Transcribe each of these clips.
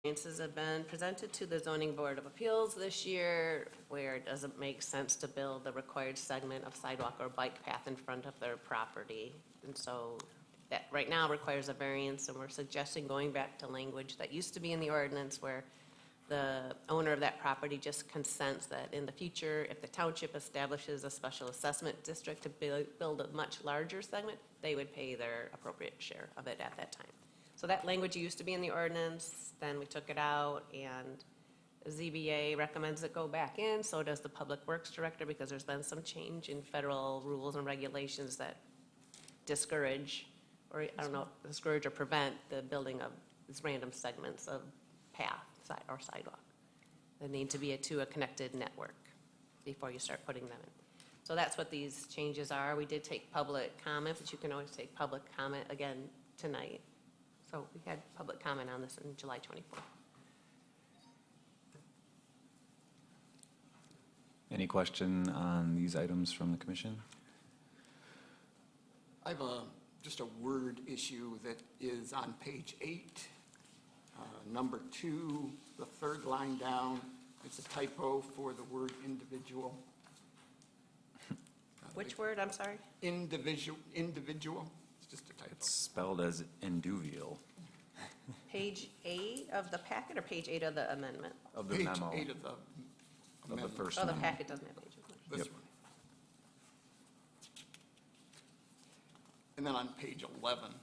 variances have been presented to the zoning board of appeals this year where it doesn't make sense to build the required segment of sidewalk or bike path in front of their property. And so that right now requires a variance, and we're suggesting going back to language that used to be in the ordinance where the owner of that property just consents that in the future, if the township establishes a special assessment district to build a much larger segment, they would pay their appropriate share of it at that time. So that language used to be in the ordinance, then we took it out, and the ZBA recommends it go back in, so does the Public Works Director, because there's been some change in federal rules and regulations that discourage, or I don't know, discourage or prevent the building of these random segments of path or sidewalk. They need to be to a connected network before you start putting them in. So that's what these changes are. We did take public comment, but you can always take public comment again tonight. So we had public comment on this on July 24th. Any question on these items from the commission? I have just a word issue that is on page 8, number 2, the third line down. It's a typo for the word individual. Which word, I'm sorry? Individual. It's just a typo. It's spelled as induvial. Page 8 of the packet or page 8 of the amendment? Of the Page memo. 8 of the Of the amendment. first Oh, the memo. packet doesn't have pages. This Yep. one. And then on page 11,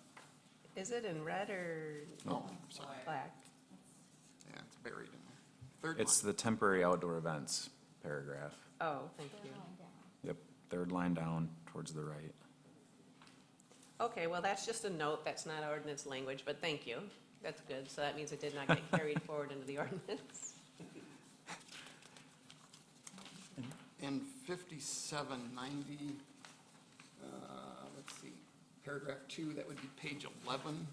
Is it in red or oh, sorry, black? yeah, it's buried in there. Third It's line. the temporary outdoor events paragraph. Oh, thank you. Yep, third line down towards the right. Okay, well, that's just a note. That's not ordinance language, but thank you. That's good. So that means it did not get carried forward into the ordinance. In 5790, let's see, paragraph 2, that would be page 11.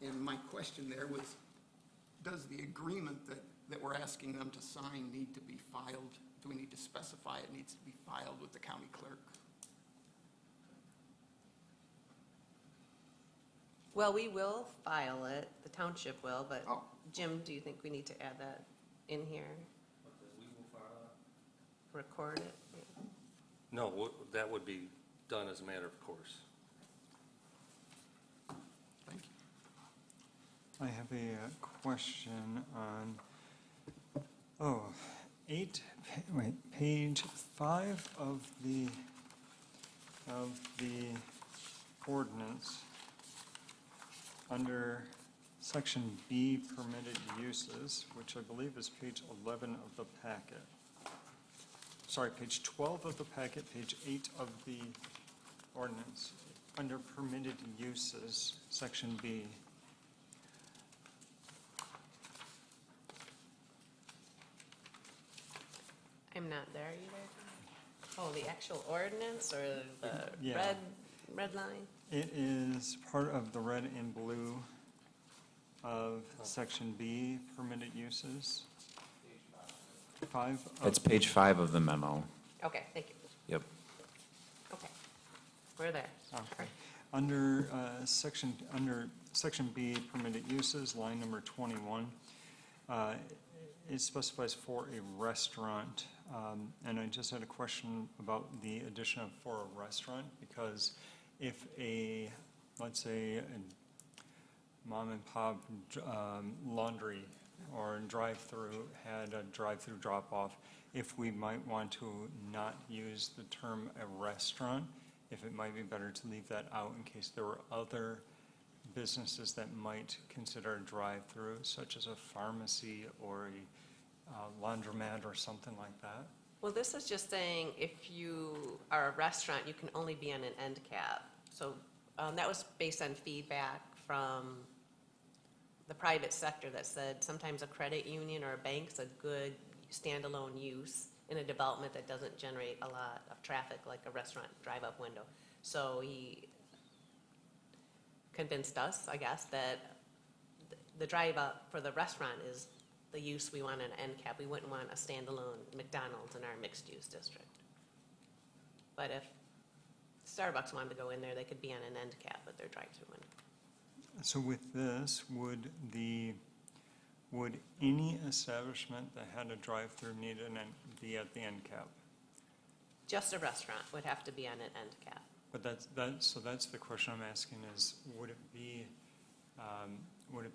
And my question there was, does the agreement that we're asking them to sign need to be filed? Do we need to specify it needs to be filed with the county clerk? Well, we will file it. The township will, but Oh. Jim, do you think we need to add that in here? Record it? Yeah. No, that would be done as a matter of course. Thank you. I have a question on, page 5 of the ordinance, under section B, permitted uses, which I believe is page 11 of the packet. Sorry, page 12 of the packet, page 8 of the ordinance, under permitted uses, section B. I'm not there either. Oh, the actual ordinance or the Yeah. red line? It is part of the red and blue of section B, permitted uses. 5 of, It's page 5 of the memo. Okay, thank you. Yep. Okay, we're there. okay. Under section B, permitted uses, line number 21, it specifies for a restaurant. And I just had a question about the addition of for a restaurant, because if let's say, a mom and pop laundry or drive-through had a drive-through drop-off, if we might want to not use the term a restaurant, if it might be better to leave that out in case there were other businesses that might consider a drive-through, such as a pharmacy or a laundromat or something like that. Well, this is just saying if you are a restaurant, you can only be on an end cap. So that was based on feedback from the private sector that said sometimes a credit union or a bank's a good standalone use in a development that doesn't generate a lot of traffic like a restaurant drive-up window. So he convinced us, I guess, that the drive-up for the restaurant is the use we want in an end cap. We wouldn't want a standalone McDonald's in our mixed-use district. But if Starbucks wanted to go in there, they could be on an end cap with their drive-through window. So with this, would any establishment that had a drive-through need be at the end cap? Just a restaurant would have to be on an end cap. But so that's the question I'm asking is, would it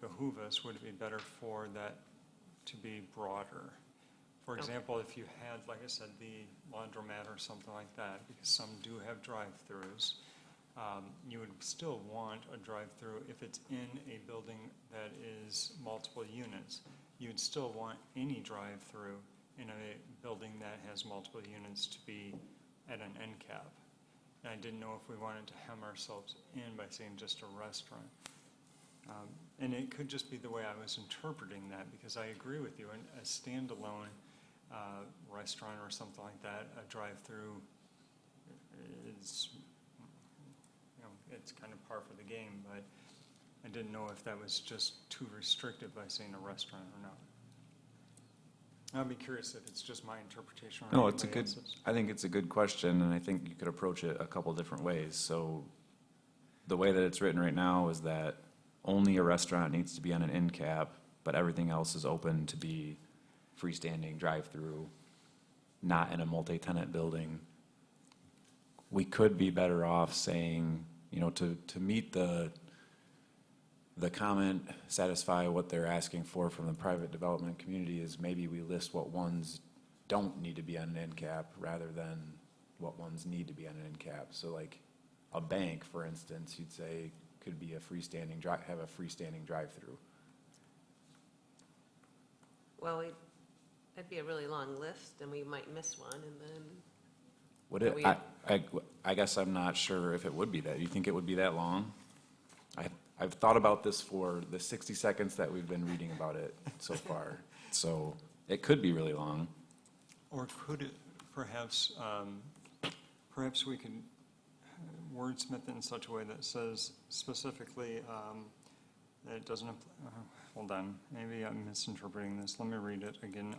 behoove us, would it be better for that to be broader? For example, if you had, like I said, the laundromat or something like that, because some do have drive-throughs, you would still want a drive-through if it's in a building that is multiple units. You would still want any drive-through in a building that has multiple units to be at an end cap. And I didn't know if we wanted to hem ourselves in by saying just a restaurant. And it could just be the way I was interpreting that, because I agree with you. A standalone restaurant or something like that, a drive-through is, it's kind of par for the game, but I didn't know if that was just too restrictive by saying a restaurant or not. I'd be curious if it's just my interpretation or No, it's anybody else's. I think it's a good question, and I think you could approach it a couple different ways. So the way that it's written right now is that only a restaurant needs to be on an end cap, but everything else is open to be freestanding drive-through, not in a multi-tenant building. We could be better off saying, to meet the comment, satisfy what they're asking for from the private development community, is maybe we list what ones don't need to be on an end cap rather than what ones need to be on an end cap. So like a bank, for instance, you'd say could be a freestanding have a freestanding drive-through. Well, that'd be a really long list, and we might miss one, and then. Would Are it? we- I guess I'm not sure if it would be that. You think it would be that long? I've thought about this for the 60 seconds that we've been reading about it so far. So it could be really long. Or could it, perhaps we could wordsmith it in such a way that says specifically that it doesn't, hold on, maybe I'm misinterpreting this. Let me read it again.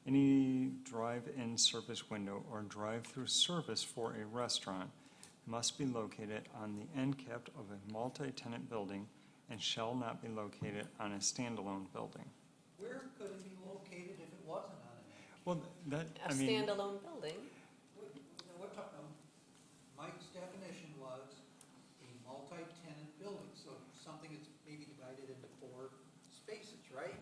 Any drive-in service window or drive-through service for a restaurant must be located on the end cap of a multi-tenant building and shall not be located on a standalone building. Where could it be located if it wasn't on an end? Well, that, A I mean, standalone building. Mike's definition was a multi-tenant building, so something that's maybe divided into 4 spaces, right?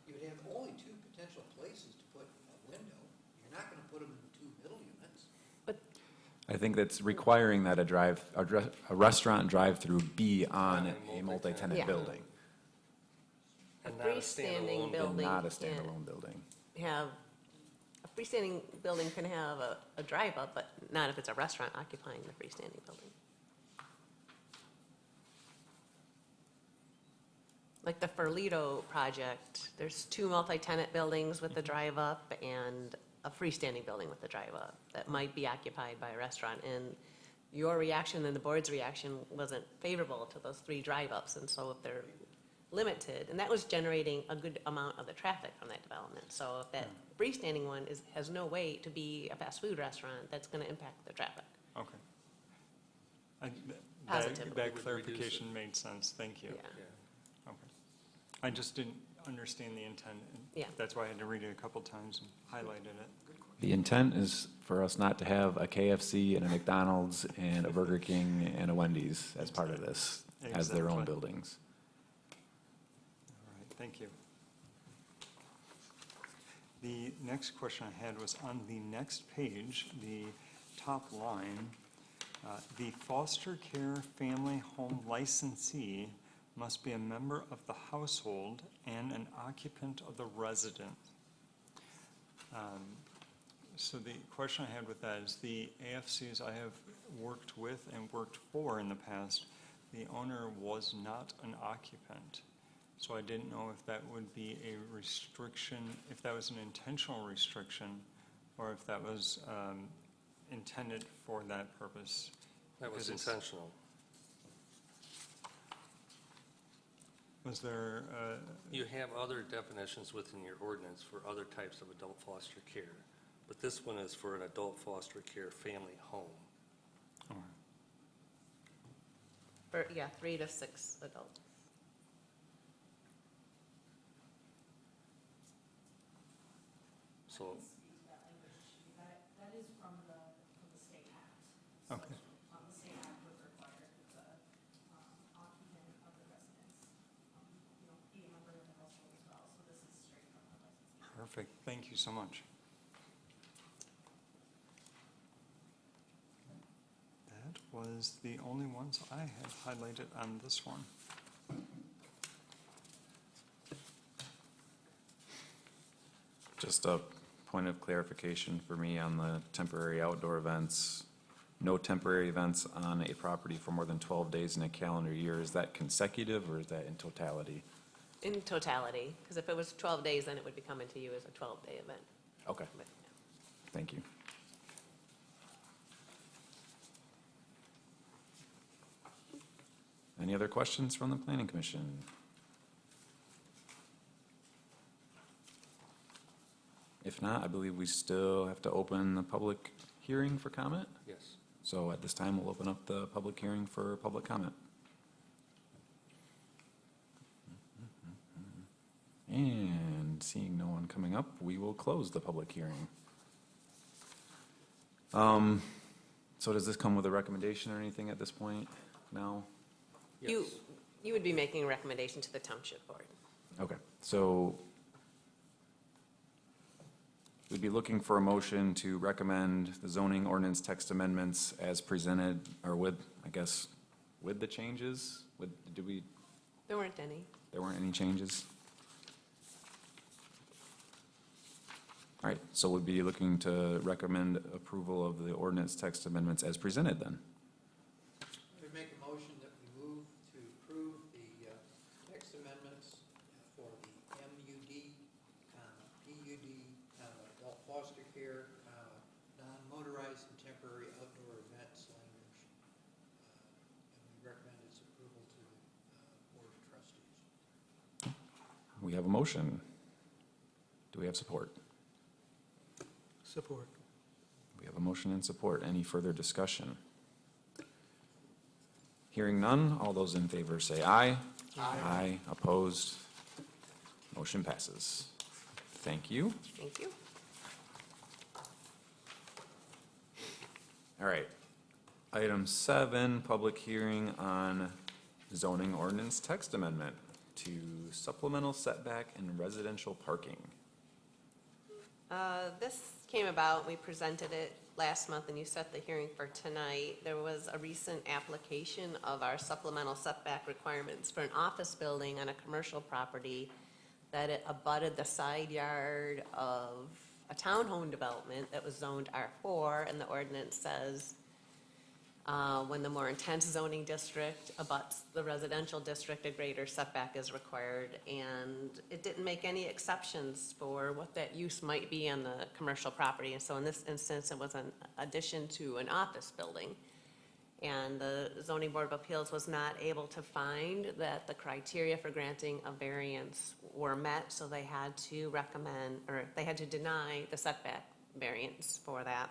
You would have only 2 potential places to put a window. You're not gonna put them in the 2 middle units. I think that's requiring that a restaurant drive-through be on a multi-tenant Yeah. building And A not a freestanding standalone and building. not a can't standalone building. Have, a freestanding building can have a drive-up, but not if it's a restaurant occupying the freestanding building. Like the Ferlito project, there's 2 multi-tenant buildings with the drive-up and a freestanding building with the drive-up that might be occupied by a restaurant. And your reaction and the board's reaction wasn't favorable to those 3 drive-ups. And so if they're limited, and that was generating a good amount of the traffic from that development. So if that freestanding one has no way to be a fast food restaurant, that's going to impact the traffic. okay. Positively. That Reduce clarification it. made sense, thank you. Yeah. Yeah. Okay. I just didn't understand the intent. And Yeah. that's why I had to read it a couple times and highlighted it. The intent is for us not to have a KFC and a McDonald's and a Burger King and a Wendy's as part of this, as their own Exactly. buildings. All right, thank you. The next question I had was on the next page, the top line. The foster care family home licensee must be a member of the household and an occupant of the residence. So the question I had with that is the AFCs I have worked with and worked for in the past, the owner was not an occupant. So I didn't know if that would be a restriction, if that was an intentional restriction, or if that was intended for that purpose. That was Because it's- intentional. Was there, You have other definitions within your ordinance for other types of adult foster care, but this one is for an adult foster care family home. For, yeah, 3 to 6 adults. So, That is from the state act. Okay. The state act would require the occupant of the residence, be a member of the household as well, so this is straight from the license. Perfect, thank you so much. That was the only ones I had highlighted on this one. Just a point of clarification for me on the temporary outdoor events. No temporary events on a property for more than 12 days in a calendar year. Is that consecutive or is that in totality? In totality, because if it was 12 days, then it would be coming to you as a 12-day event. Okay, But, yeah. thank you. Any other questions from the Planning Commission? If not, I believe we still have to open the public hearing for comment. yes. So at this time, we'll open up the public hearing for public comment. And seeing no one coming up, we will close the public hearing. So does this come with a recommendation or anything at this point now? You, Yes. you would be making a recommendation to the township board. Okay, so we'd be looking for a motion to recommend the zoning ordinance text amendments as presented, or with, I guess, with the changes? There weren't any. There weren't any changes? All right, so we'd be looking to recommend approval of the ordinance text amendments as presented then. I would make a motion that we move to approve the text amendments for the MUD, PUD, adult foster care, non-motorized and temporary outdoor events language. And we recommend its approval to the Board of Trustees. We have a motion. Do we have support? Support. We have a motion and support. Any further discussion? Hearing none, all those in favor say aye. Aye. Opposed? Motion passes. Thank you. Thank you. All right. Item 7, public hearing on zoning ordinance text amendment to supplemental setback and residential parking. This came about, we presented it last month, and you set the hearing for tonight. There was a recent application of our supplemental setback requirements for an office building on a commercial property that it abutted the side yard of a townhome development that was zoned R4, and the ordinance says when the more intense zoning district abuts the residential district, a greater setback is required. And it didn't make any exceptions for what that use might be on the commercial property. And so in this instance, it was an addition to an office building. And the zoning board of appeals was not able to find that the criteria for granting a variance were met, so they had to recommend, or they had to deny the setback variance for that.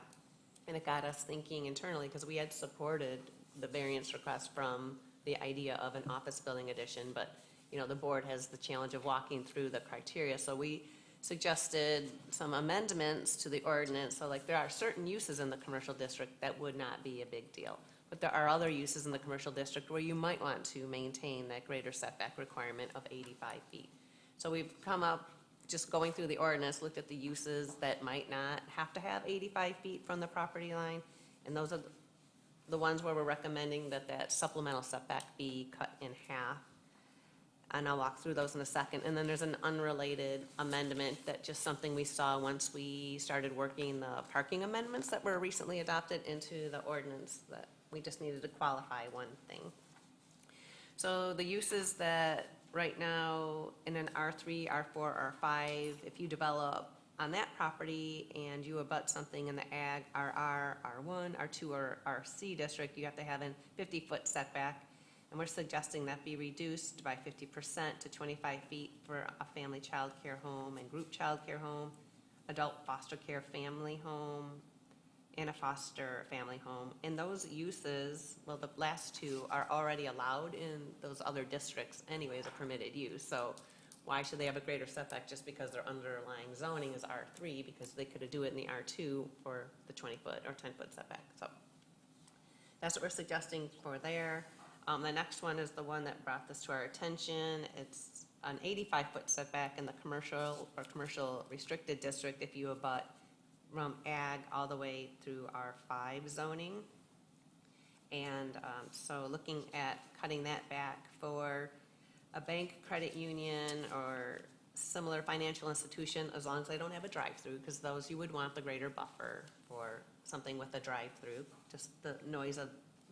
And it got us thinking internally, because we had supported the variance request from the idea of an office building addition, but, the board has the challenge of walking through the criteria. So we suggested some amendments to the ordinance. So like, there are certain uses in the commercial district that would not be a big deal. But there are other uses in the commercial district where you might want to maintain that greater setback requirement of 85 feet. So we've come up, just going through the ordinance, looked at the uses that might not have to have 85 feet from the property line, and those are the ones where we're recommending that supplemental setback be cut in half. And I'll walk through those in a second. And then there's an unrelated amendment that just something we saw once we started working the parking amendments that were recently adopted into the ordinance, that we just needed to qualify one thing. So the uses that right now in an R3, R4, R5, if you develop on that property and you abut something in the ag, RR, R1, R2, or RC district, you have to have a 50-foot setback. And we're suggesting that be reduced by 50% to 25 feet for a family child care home and group child care home, adult foster care family home, and a foster family home. And those uses, well, the last two are already allowed in those other districts anyways, a permitted use. So why should they have a greater setback just because their underlying zoning is R3? Because they could do it in the R2 for the 20-foot or 10-foot setback. So that's what we're suggesting for there. The next one is the one that brought this to our attention. It's an 85-foot setback in the commercial or commercial restricted district if you abut from ag all the way through R5 zoning. And so looking at cutting that back for a bank, credit union, or similar financial institution, as long as they don't have a drive-through, because those you would want the greater buffer for something with a drive-through, just the noise of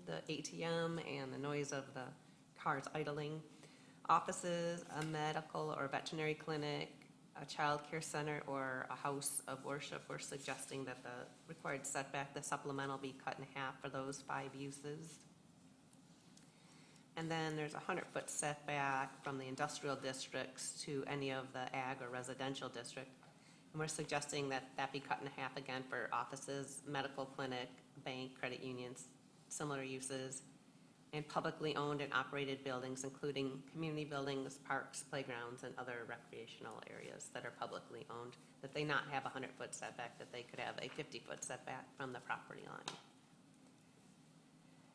the ATM and the noise of the cars idling. Offices, a medical or veterinary clinic, a child care center, or a house of worship. We're suggesting that the required setback, the supplemental, be cut in half for those 5 uses. And then there's a 100-foot setback from the industrial districts to any of the ag or residential district. And we're suggesting that that be cut in half again for offices, medical clinic, bank, credit unions, similar uses, and publicly owned and operated buildings, including community buildings, parks, playgrounds, and other recreational areas that are publicly owned, that they not have a 100-foot setback, that they could have a 50-foot setback from the property line.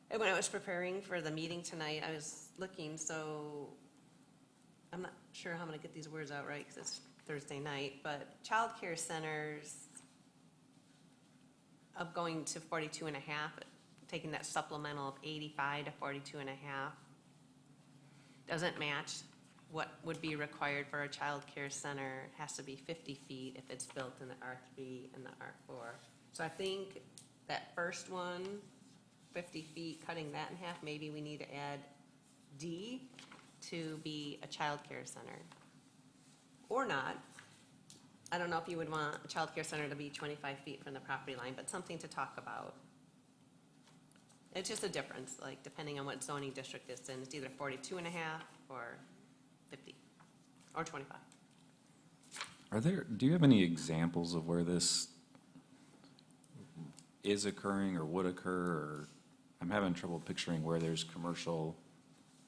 And when I was preparing for the meeting tonight, I was looking, so I'm not sure how I'm gonna get these words out right, because it's Thursday night, but child care centers of going to 42 and a half, taking that supplemental of 85 to 42 and a half, doesn't match what would be required for a child care center. Has to be 50 feet if it's built in the R3 and the R4. So I think that first one, 50 feet, cutting that in half, maybe we need to add D to be a child care center. Or not. I don't know if you would want a child care center to be 25 feet from the property line, but something to talk about. It's just a difference, like depending on what zoning district it's in. It's either 42 and a half or 50 or 25. Do you have any examples of where this is occurring or would occur? Or I'm having trouble picturing where there's commercial.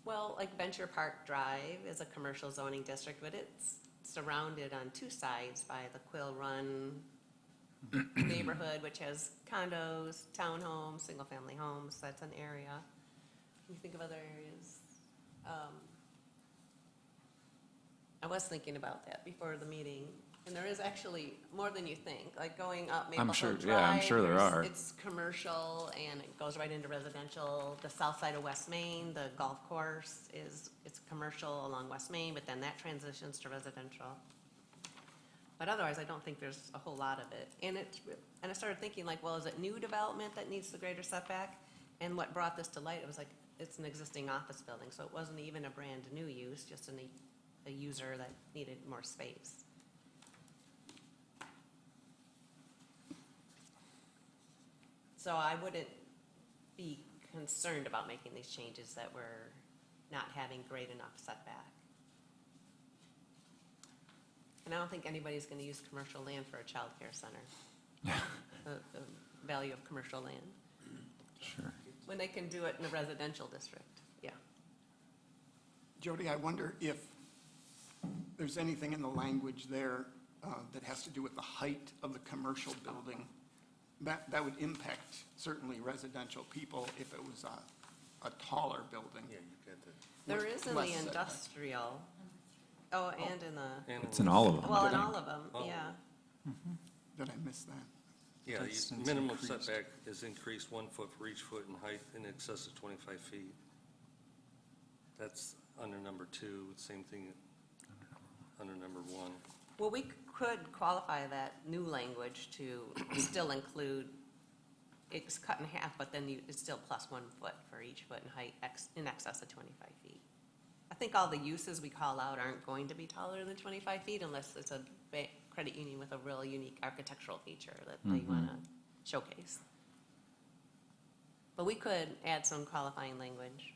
Well, like Venture Park Drive is a commercial zoning district, but it's surrounded on 2 sides by the Quill Run neighborhood, which has condos, townhomes, single-family homes. That's an area. Can you think of other areas? I was thinking about that before the meeting, and there is actually more than you think. Like going up Maple sure- Hill Drive. yeah, I'm sure there there's- are. It's commercial and it goes right into residential. The south side of West Main, the golf course it's commercial along West Main, but then that transitions to residential. But otherwise, I don't think there's a whole lot of it. And I started thinking like, well, is it new development that needs the greater setback? And what brought this to light, it was like, it's an existing office building, so it wasn't even a brand new use, just a user that needed more space. So I wouldn't be concerned about making these changes that we're not having great enough setback. And I don't think anybody's gonna use commercial land for a child care center. The value of commercial land, Sure. when they can do it in a residential district, yeah. Jody, I wonder if there's anything in the language there that has to do with the height of the commercial building. That would impact certainly residential people if it was a taller building. Yeah, you got that. There with is in less the setback. industrial, and in the, And It's in all of them. well, I in think. all of them, Oh. yeah. Did I miss that? Yeah, That's since minimum increased. setback is increased 1 foot for each foot in height in excess of 25 feet. That's under number 2, same thing under number 1. Well, we could qualify that new language to still include, it's cut in half, but then it's still plus 1 foot for each foot in height in excess of 25 feet. I think all the uses we call out aren't going to be taller than 25 feet unless it's a credit union with a real unique architectural feature that they want to showcase. But we could add some qualifying language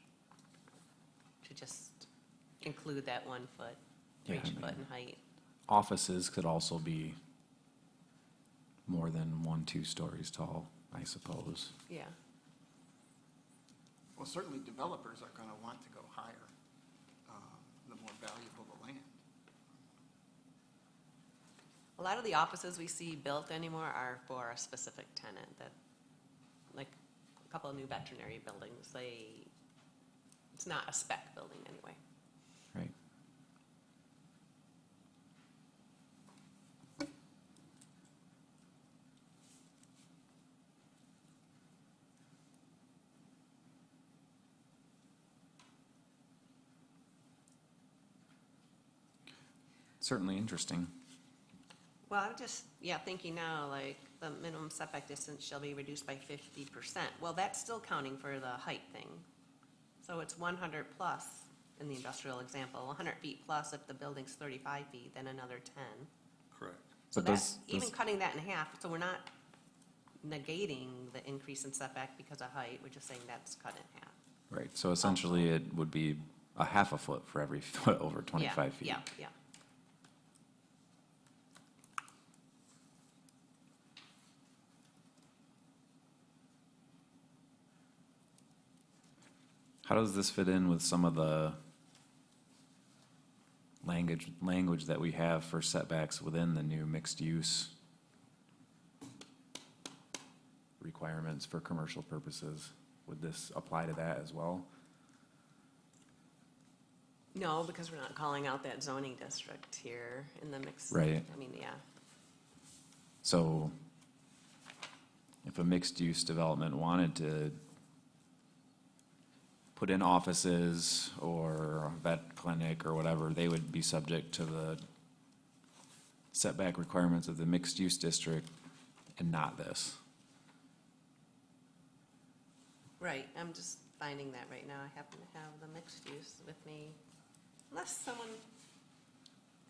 to just include that 1 foot for Yeah, each I mean- foot in height. Offices could also be more than 1-2 stories tall. I suppose. Yeah. Well, certainly developers are going to want to go higher, the more valuable the land. A lot of the offices we see built anymore are for a specific tenant that, like, a couple of new veterinary buildings, it's not a spec building anyway. Right. Certainly interesting. Well, I'm just, yeah, thinking now, like, the minimum setback distance shall be reduced by 50%. Well, that's still counting for the height thing. So it's 100 plus in the industrial example, 100 feet plus if the building's 35 feet, then another 10. Correct. So But that's, does- even does- cutting that in half, so we're not negating the increase in setback because of height, we're just saying that's cut in half. Right, so essentially it would be a half a foot for every foot over 25 feet. Yeah, yeah. How does this fit in with some of the language that we have for setbacks within the new mixed-use requirements for commercial purposes? Would this apply to that as well? No, because we're not calling out that zoning district here in the mix. Right. I mean, yeah. So if a mixed-use development wanted to put in offices or a vet clinic or whatever, they would be subject to the setback requirements of the mixed-use district and not this. Right, I'm just finding that right now. I happen to have the mixed use with me, unless someone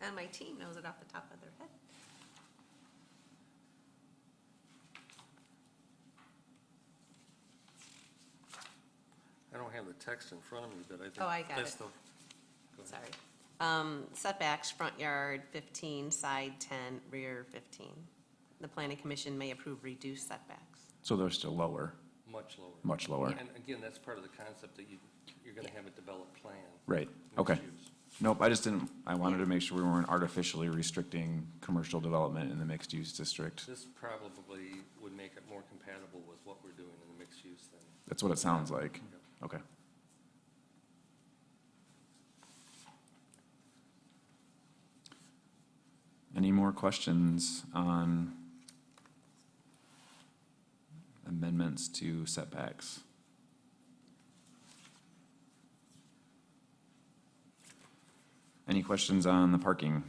on my team knows it off the top of their head. I don't have the text in front of me, but I think Oh, I got that's it. the. Go ahead. Sorry. Setbacks, front yard 15, side 10, rear 15. The planning commission may approve reduced setbacks. So they're still lower, Much lower. much lower. And again, that's part of the concept that you're gonna have a developed plan. Right, mixed okay. use. Nope, I wanted to make sure we weren't artificially restricting commercial development in the mixed-use district. This probably would make it more compatible with what we're doing in the mixed use thing. That's what it sounds like. Okay. Any more questions on amendments to setbacks? Any questions on the parking?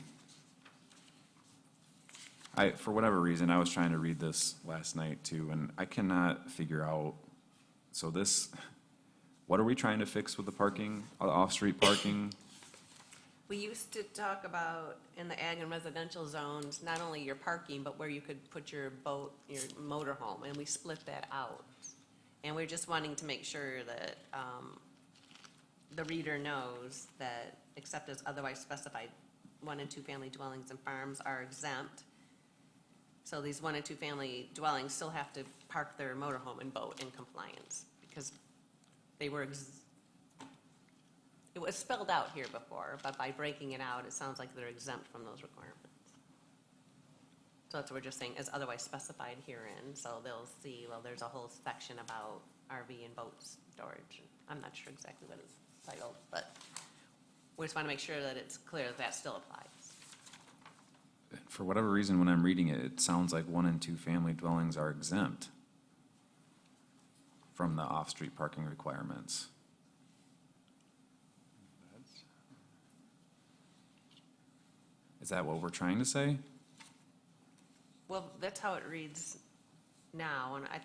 For whatever reason, I was trying to read this last night too, and I cannot figure out, so this, what are we trying to fix with the parking, off-street parking? We used to talk about in the ag and residential zones, not only your parking, but where you could put your boat, your motorhome, and we split that out. And we're just wanting to make sure that the reader knows that, except as otherwise specified, 1 and 2 family dwellings and farms are exempt. So these 1 and 2 family dwellings still have to park their motorhome and boat in compliance, because they were it was spelled out here before, but by breaking it out, it sounds like they're exempt from those requirements. So that's what we're just saying, as otherwise specified herein, so they'll see, well, there's a whole section about RV and boat storage. I'm not sure exactly what it's titled, but we just want to make sure that it's clear that that still applies. For whatever reason, when I'm reading it, it sounds like 1 and 2 family dwellings are exempt from the off-street parking requirements. Is that what we're trying to say? Well, that's how it reads now, and I,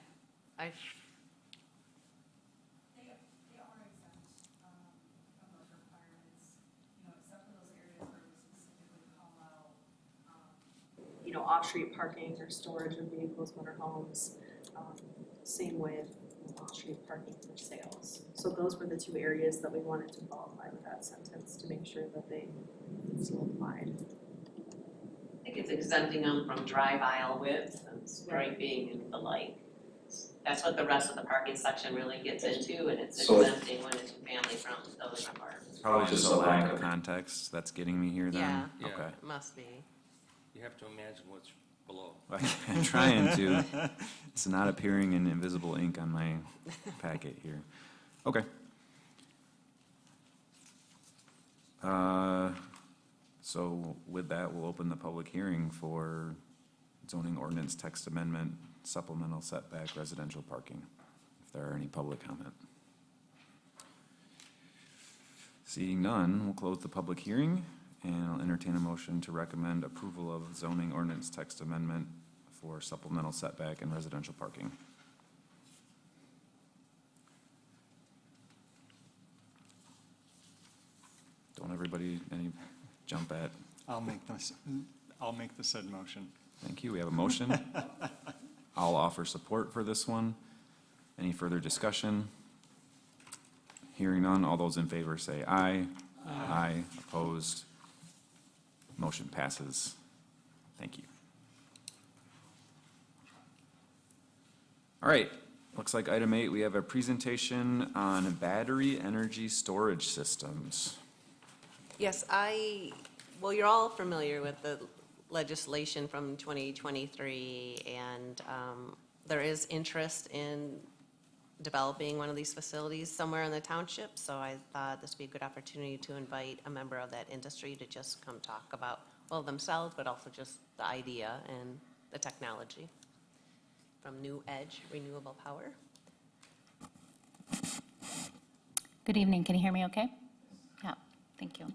They are exempt from those requirements, except for those areas where we specifically call out, off-street parking or storage of vehicles, motorhomes. Same with off-street parking for sales. So those were the 2 areas that we wanted to qualify with that sentence to make sure that they still applied. think it's exempting them from drive aisle width and striping and the like. It's That's what the rest of the parking section really gets into, and it's So it- exempting when it's family from building or park. Probably just a lack of context that's getting me here Yeah. then? Okay. It must be. You have to imagine what's below. I'm trying to. It's not appearing in invisible ink on my packet here. Okay. So with that, we'll open the public hearing for zoning ordinance text amendment supplemental setback residential parking, if there are any public comment. Seeing none, we'll close the public hearing, and I'll entertain a motion to recommend approval of zoning ordinance text amendment for supplemental setback and residential parking. Don't everybody, any jump at, I'll make the said motion. thank you, we have a motion. I'll offer support for this one. Any further discussion? Hearing none, all those in favor say aye. Aye. Opposed? Motion passes. Thank you. All right, looks like item 8, we have a presentation on battery energy storage systems. Yes, well, you're all familiar with the legislation from 2023, and there is interest in developing one of these facilities somewhere in the township, so I thought this would be a good opportunity to invite a member of that industry to just come talk about, well, themselves, but also just the idea and the technology from New Edge Renewable Power. Good evening. Can you hear me okay? Yeah, thank you.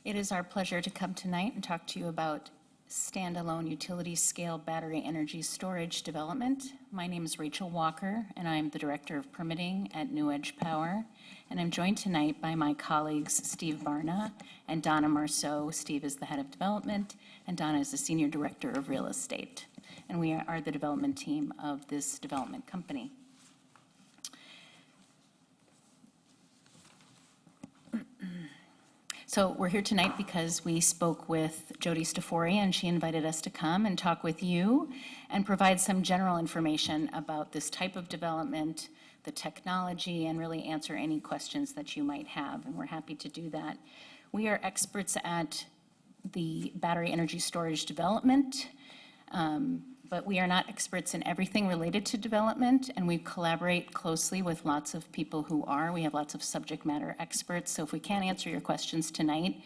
It is our pleasure to come tonight and talk to you about standalone utility-scale battery energy storage development. My name is Rachel Walker, and I'm the Director of Permitting at New Edge Power. And I'm joined tonight by my colleagues Steve Barna and Donna Marceau. Steve is the Head of Development, and Donna is the Senior Director of Real Estate. And we are the development team of this development company. So we're here tonight because we spoke with Jody Stafori, and she invited us to come and talk with you and provide some general information about this type of development, the technology, and really answer any questions that you might have, and we're happy to do that. We are experts at the battery energy storage development, but we are not experts in everything related to development, and we collaborate closely with lots of people who are. We have lots of subject matter experts, so if we can't answer your questions tonight,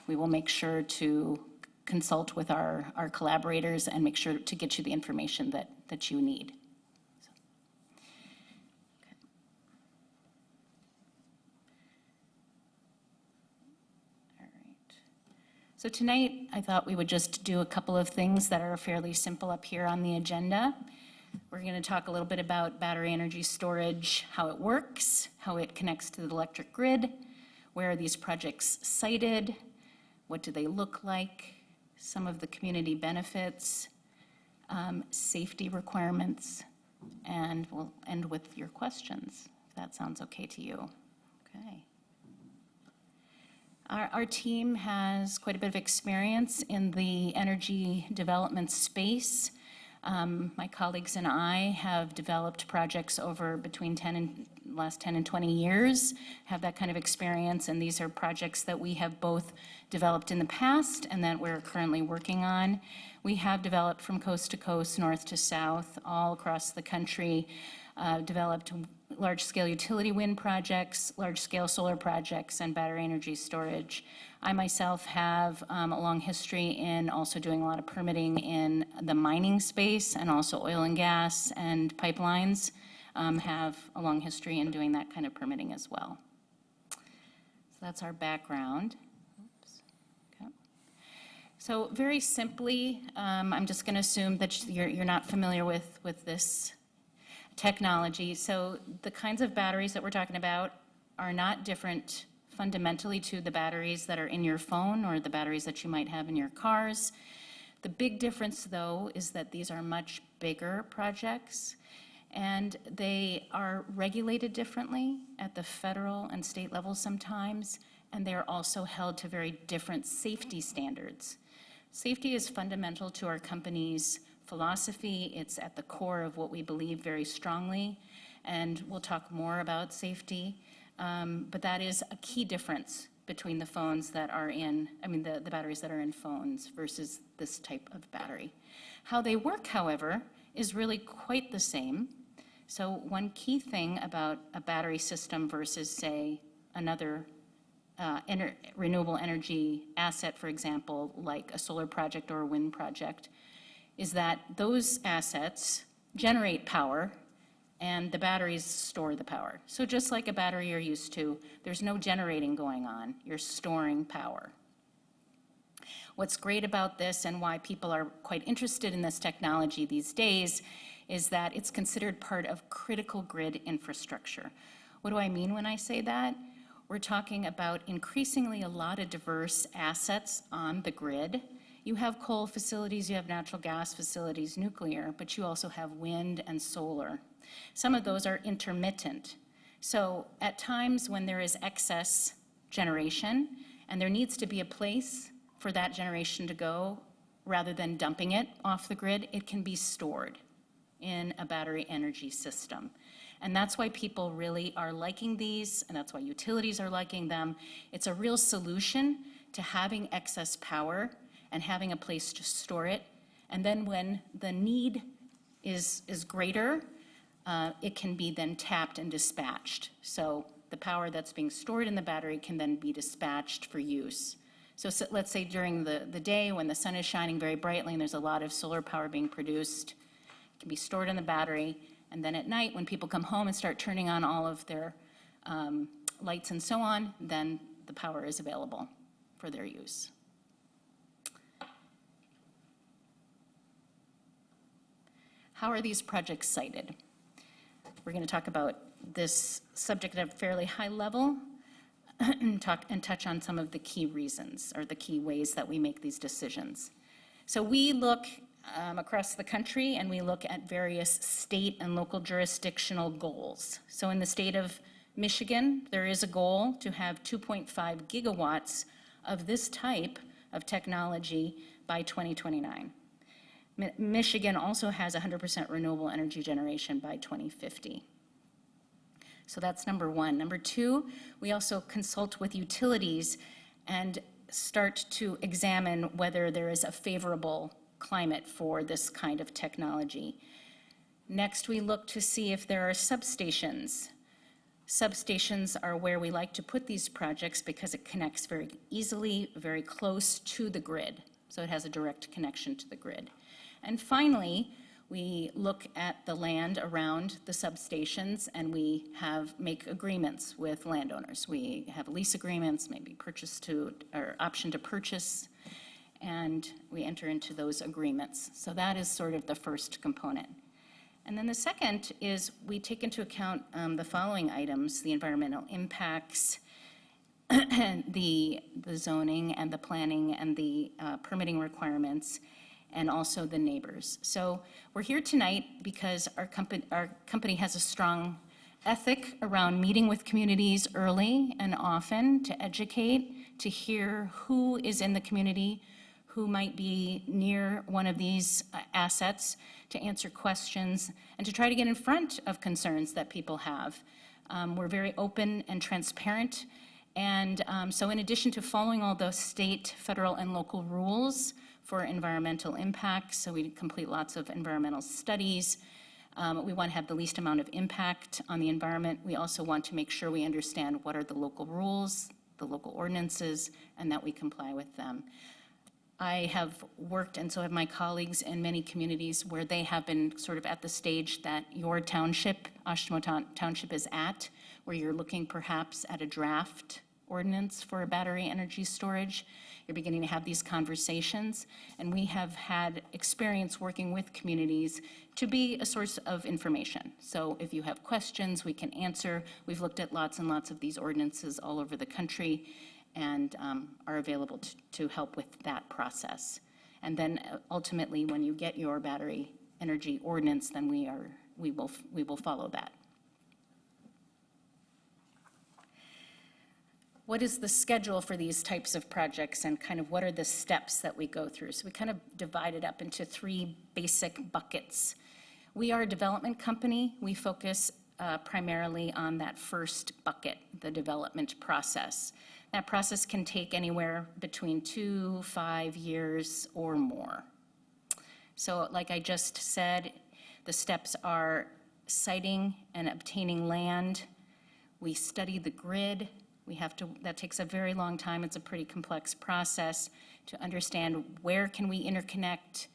we will make sure to consult with our collaborators and make sure to get you the information that you need. So tonight, I thought we would just do a couple of things that are fairly simple up here on the agenda. We're going to talk a little bit about battery energy storage, how it works, how it connects to the electric grid, where are these projects sited, what do they look like, some of the community benefits, safety requirements, and we'll end with your questions, if that sounds okay to you. Okay. Our team has quite a bit of experience in the energy development space. My colleagues and I have developed projects over between last 10 and 20 years, have that kind of experience, and these are projects that we have both developed in the past and that we're currently working on. We have developed from coast to coast, north to south, all across the country, developed large-scale utility wind projects, large-scale solar projects, and battery energy storage. I myself have a long history in also doing a lot of permitting in the mining space and also oil and gas and pipelines, have a long history in doing that kind of permitting as well. So that's our background. Oops. Okay. So very simply, I'm just going to assume that you're not familiar with this technology. So the kinds of batteries that we're talking about are not different fundamentally to the batteries that are in your phone or the batteries that you might have in your cars. The big difference, though, is that these are much bigger projects, and they are regulated differently at the federal and state level sometimes, and they are also held to very different safety standards. Safety is fundamental to our company's philosophy. It's at the core of what we believe very strongly, and we'll talk more about safety. But that is a key difference between the phones that are in, the batteries that are in phones versus this type of battery. How they work, however, is really quite the same. So one key thing about a battery system versus, say, another renewable energy asset, for example, like a solar project or a wind project, is that those assets generate power and the batteries store the power. So just like a battery you're used to, there's no generating going on. You're storing power. What's great about this and why people are quite interested in this technology these days is that it's considered part of critical grid infrastructure. What do I mean when I say that? We're talking about increasingly a lot of diverse assets on the grid. You have coal facilities, you have natural gas facilities, nuclear, but you also have wind and solar. Some of those are intermittent. So at times when there is excess generation and there needs to be a place for that generation to go, rather than dumping it off the grid, it can be stored in a battery energy system. And that's why people really are liking these, and that's why utilities are liking them. It's a real solution to having excess power and having a place to store it. And then when the need is greater, it can be then tapped and dispatched. So the power that's being stored in the battery can then be dispatched for use. So let's say during the day when the sun is shining very brightly and there's a lot of solar power being produced, it can be stored in the battery. And then at night, when people come home and start turning on all of their lights and so on, then the power is available for their use. How are these projects sited? We're going to talk about this subject at a fairly high level and touch on some of the key reasons or the key ways that we make these decisions. So we look across the country and we look at various state and local jurisdictional goals. So in the state of Michigan, there is a goal to have 2.5 gigawatts of this type of technology by 2029. Michigan also has 100% renewable energy generation by 2050. So that's number one. Number two, we also consult with utilities and start to examine whether there is a favorable climate for this kind of technology. Next, we look to see if there are substations. Substations are where we like to put these projects because it connects very easily, very close to the grid. So it has a direct connection to the grid. And finally, we look at the land around the substations and we make agreements with landowners. We have lease agreements, maybe option to purchase, and we enter into those agreements. So that is sort of the first component. And then the second is we take into account the following items: the environmental impacts, the zoning and the planning and the permitting requirements, and also the neighbors. So we're here tonight because our company has a strong ethic around meeting with communities early and often to educate, to hear who is in the community, who might be near one of these assets, to answer questions, and to try to get in front of concerns that people have. We're very open and transparent. And so in addition to following all the state, federal, and local rules for environmental impacts, so we complete lots of environmental studies. We want to have the least amount of impact on the environment. We also want to make sure we understand what are the local rules, the local ordinances, and that we comply with them. I have worked, and so have my colleagues, in many communities where they have been sort of at the stage that your township, Oshtemo Township, is at, where you're looking perhaps at a draft ordinance for battery energy storage. You're beginning to have these conversations, and we have had experience working with communities to be a source of information. So if you have questions, we can answer. We've looked at lots and lots of these ordinances all over the country and are available to help with that process. And then ultimately, when you get your battery energy ordinance, then we will follow that. what is the schedule for these types of projects and kind of what are the steps that we go through? So we kind of divide it up into three basic buckets. We are a development company. We focus primarily on that first bucket, the development process. That process can take anywhere between 2, 5 years or more. So like I just said, the steps are siting and obtaining land. We study the grid. That takes a very long time. It's a pretty complex process to understand where can we interconnect,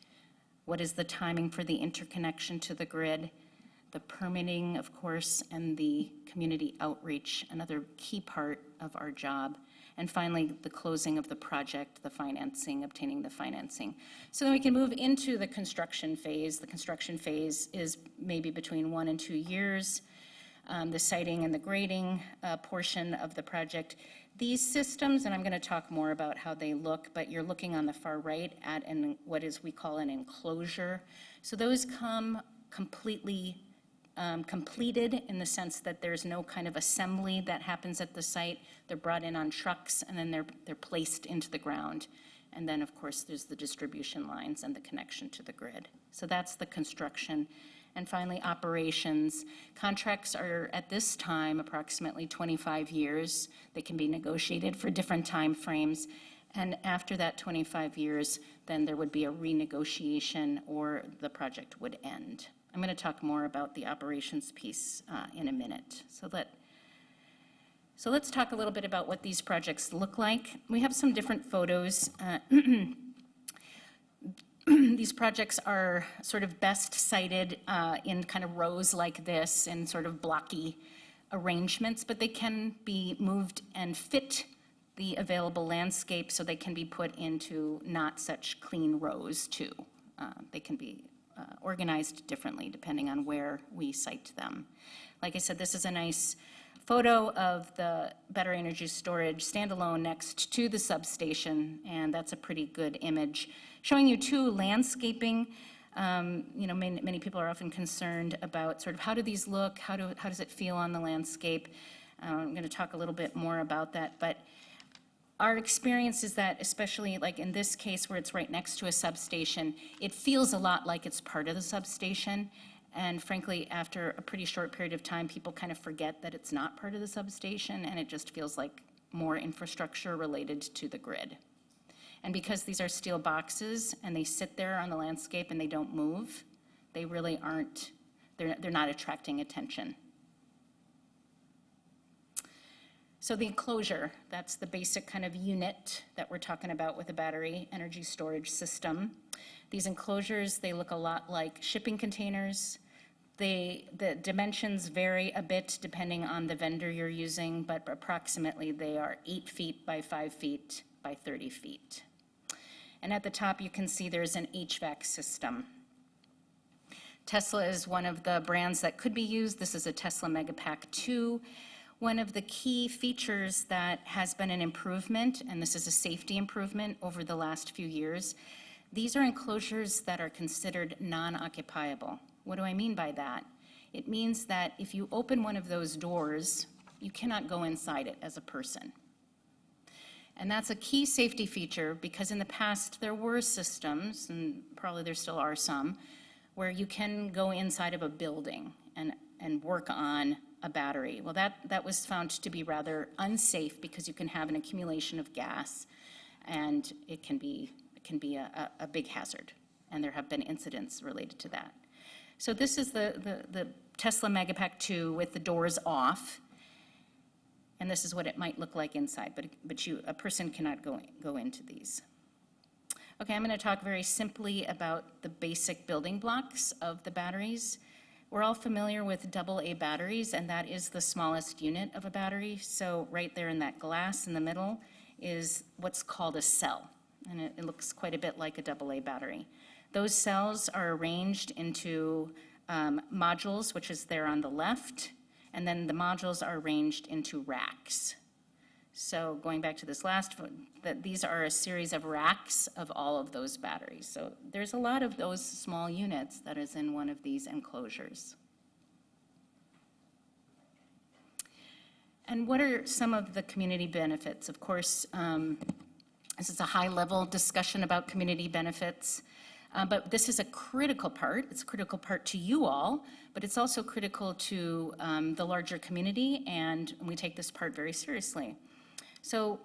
what is the timing for the interconnection to the grid, the permitting, of course, and the community outreach, another key part of our job. And finally, the closing of the project, the financing, obtaining the financing. So then we can move into the construction phase. The construction phase is maybe between 1 and 2 years. The siting and the grading portion of the project. These systems, and I'm going to talk more about how they look, but you're looking on the far right at what we call an enclosure. So those come completely completed in the sense that there's no kind of assembly that happens at the site. They're brought in on trucks and then they're placed into the ground. And then, of course, there's the distribution lines and the connection to the grid. So that's the construction. And finally, operations. Contracts are, at this time, approximately 25 years. They can be negotiated for different time frames. And after that 25 years, then there would be a renegotiation or the project would end. I'm going to talk more about the operations piece in a minute. So let's talk a little bit about what these projects look like. We have some different photos. These projects are sort of best sited in kind of rows like this in sort of blocky arrangements, but they can be moved and fit the available landscape so they can be put into not such clean rows too. They can be organized differently depending on where we site them. Like I said, this is a nice photo of the battery energy storage standalone next to the substation, and that's a pretty good image. Showing you too landscaping. Many people are often concerned about sort of how do these look, how does it feel on the landscape. I'm going to talk a little bit more about that, but our experience is that, especially like in this case where it's right next to a substation, it feels a lot like it's part of the substation. And frankly, after a pretty short period of time, people kind of forget that it's not part of the substation, and it just feels like more infrastructure related to the grid. And because these are steel boxes and they sit there on the landscape and they don't move, they really aren't, they're not attracting attention. So the enclosure, that's the basic kind of unit that we're talking about with a battery energy storage system. These enclosures, they look a lot like shipping containers. The dimensions vary a bit depending on the vendor you're using, but approximately they are 8 feet by 5 feet by 30 feet. And at the top you can see there's an HVAC system. Tesla is one of the brands that could be used. This is a Tesla Megapack 2. One of the key features that has been an improvement, and this is a safety improvement over the last few years, these are enclosures that are considered non-occupiable. What do I mean by that? It means that if you open one of those doors, you cannot go inside it as a person. And that's a key safety feature because in the past there were systems, and probably there still are some, where you can go inside of a building and work on a battery. Well, that was found to be rather unsafe because you can have an accumulation of gas and it can be a big hazard. And there have been incidents related to that. So this is the Tesla Megapack 2 with the doors off. And this is what it might look like inside, but a person cannot go into these. Okay, I'm going to talk very simply about the basic building blocks of the batteries. We're all familiar with AA batteries, and that is the smallest unit of a battery. So right there in that glass in the middle is what's called a cell, and it looks quite a bit like a AA battery. Those cells are arranged into modules, which is there on the left, and then the modules are arranged into racks. So going back to this last one, that these are a series of racks of all of those batteries. So there's a lot of those small units that is in one of these enclosures. And what are some of the community benefits? Of course, this is a high-level discussion about community benefits, but this is a critical part. It's a critical part to you all, but it's also critical to the larger community, and we take this part very seriously. So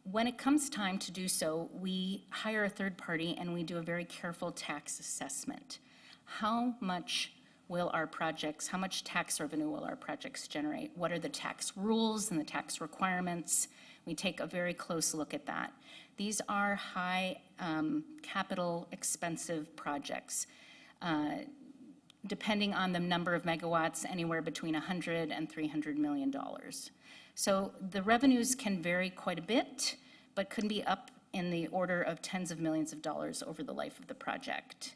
when it comes time to do so, we hire a third party and we do a very careful tax assessment. How much how much tax revenue will our projects generate? What are the tax rules and the tax requirements? We take a very close look at that. These are high capital expensive projects. Depending on the number of megawatts, anywhere between $100 and $300 million. So the revenues can vary quite a bit, but could be up in the order of tens of millions of dollars over the life of the project.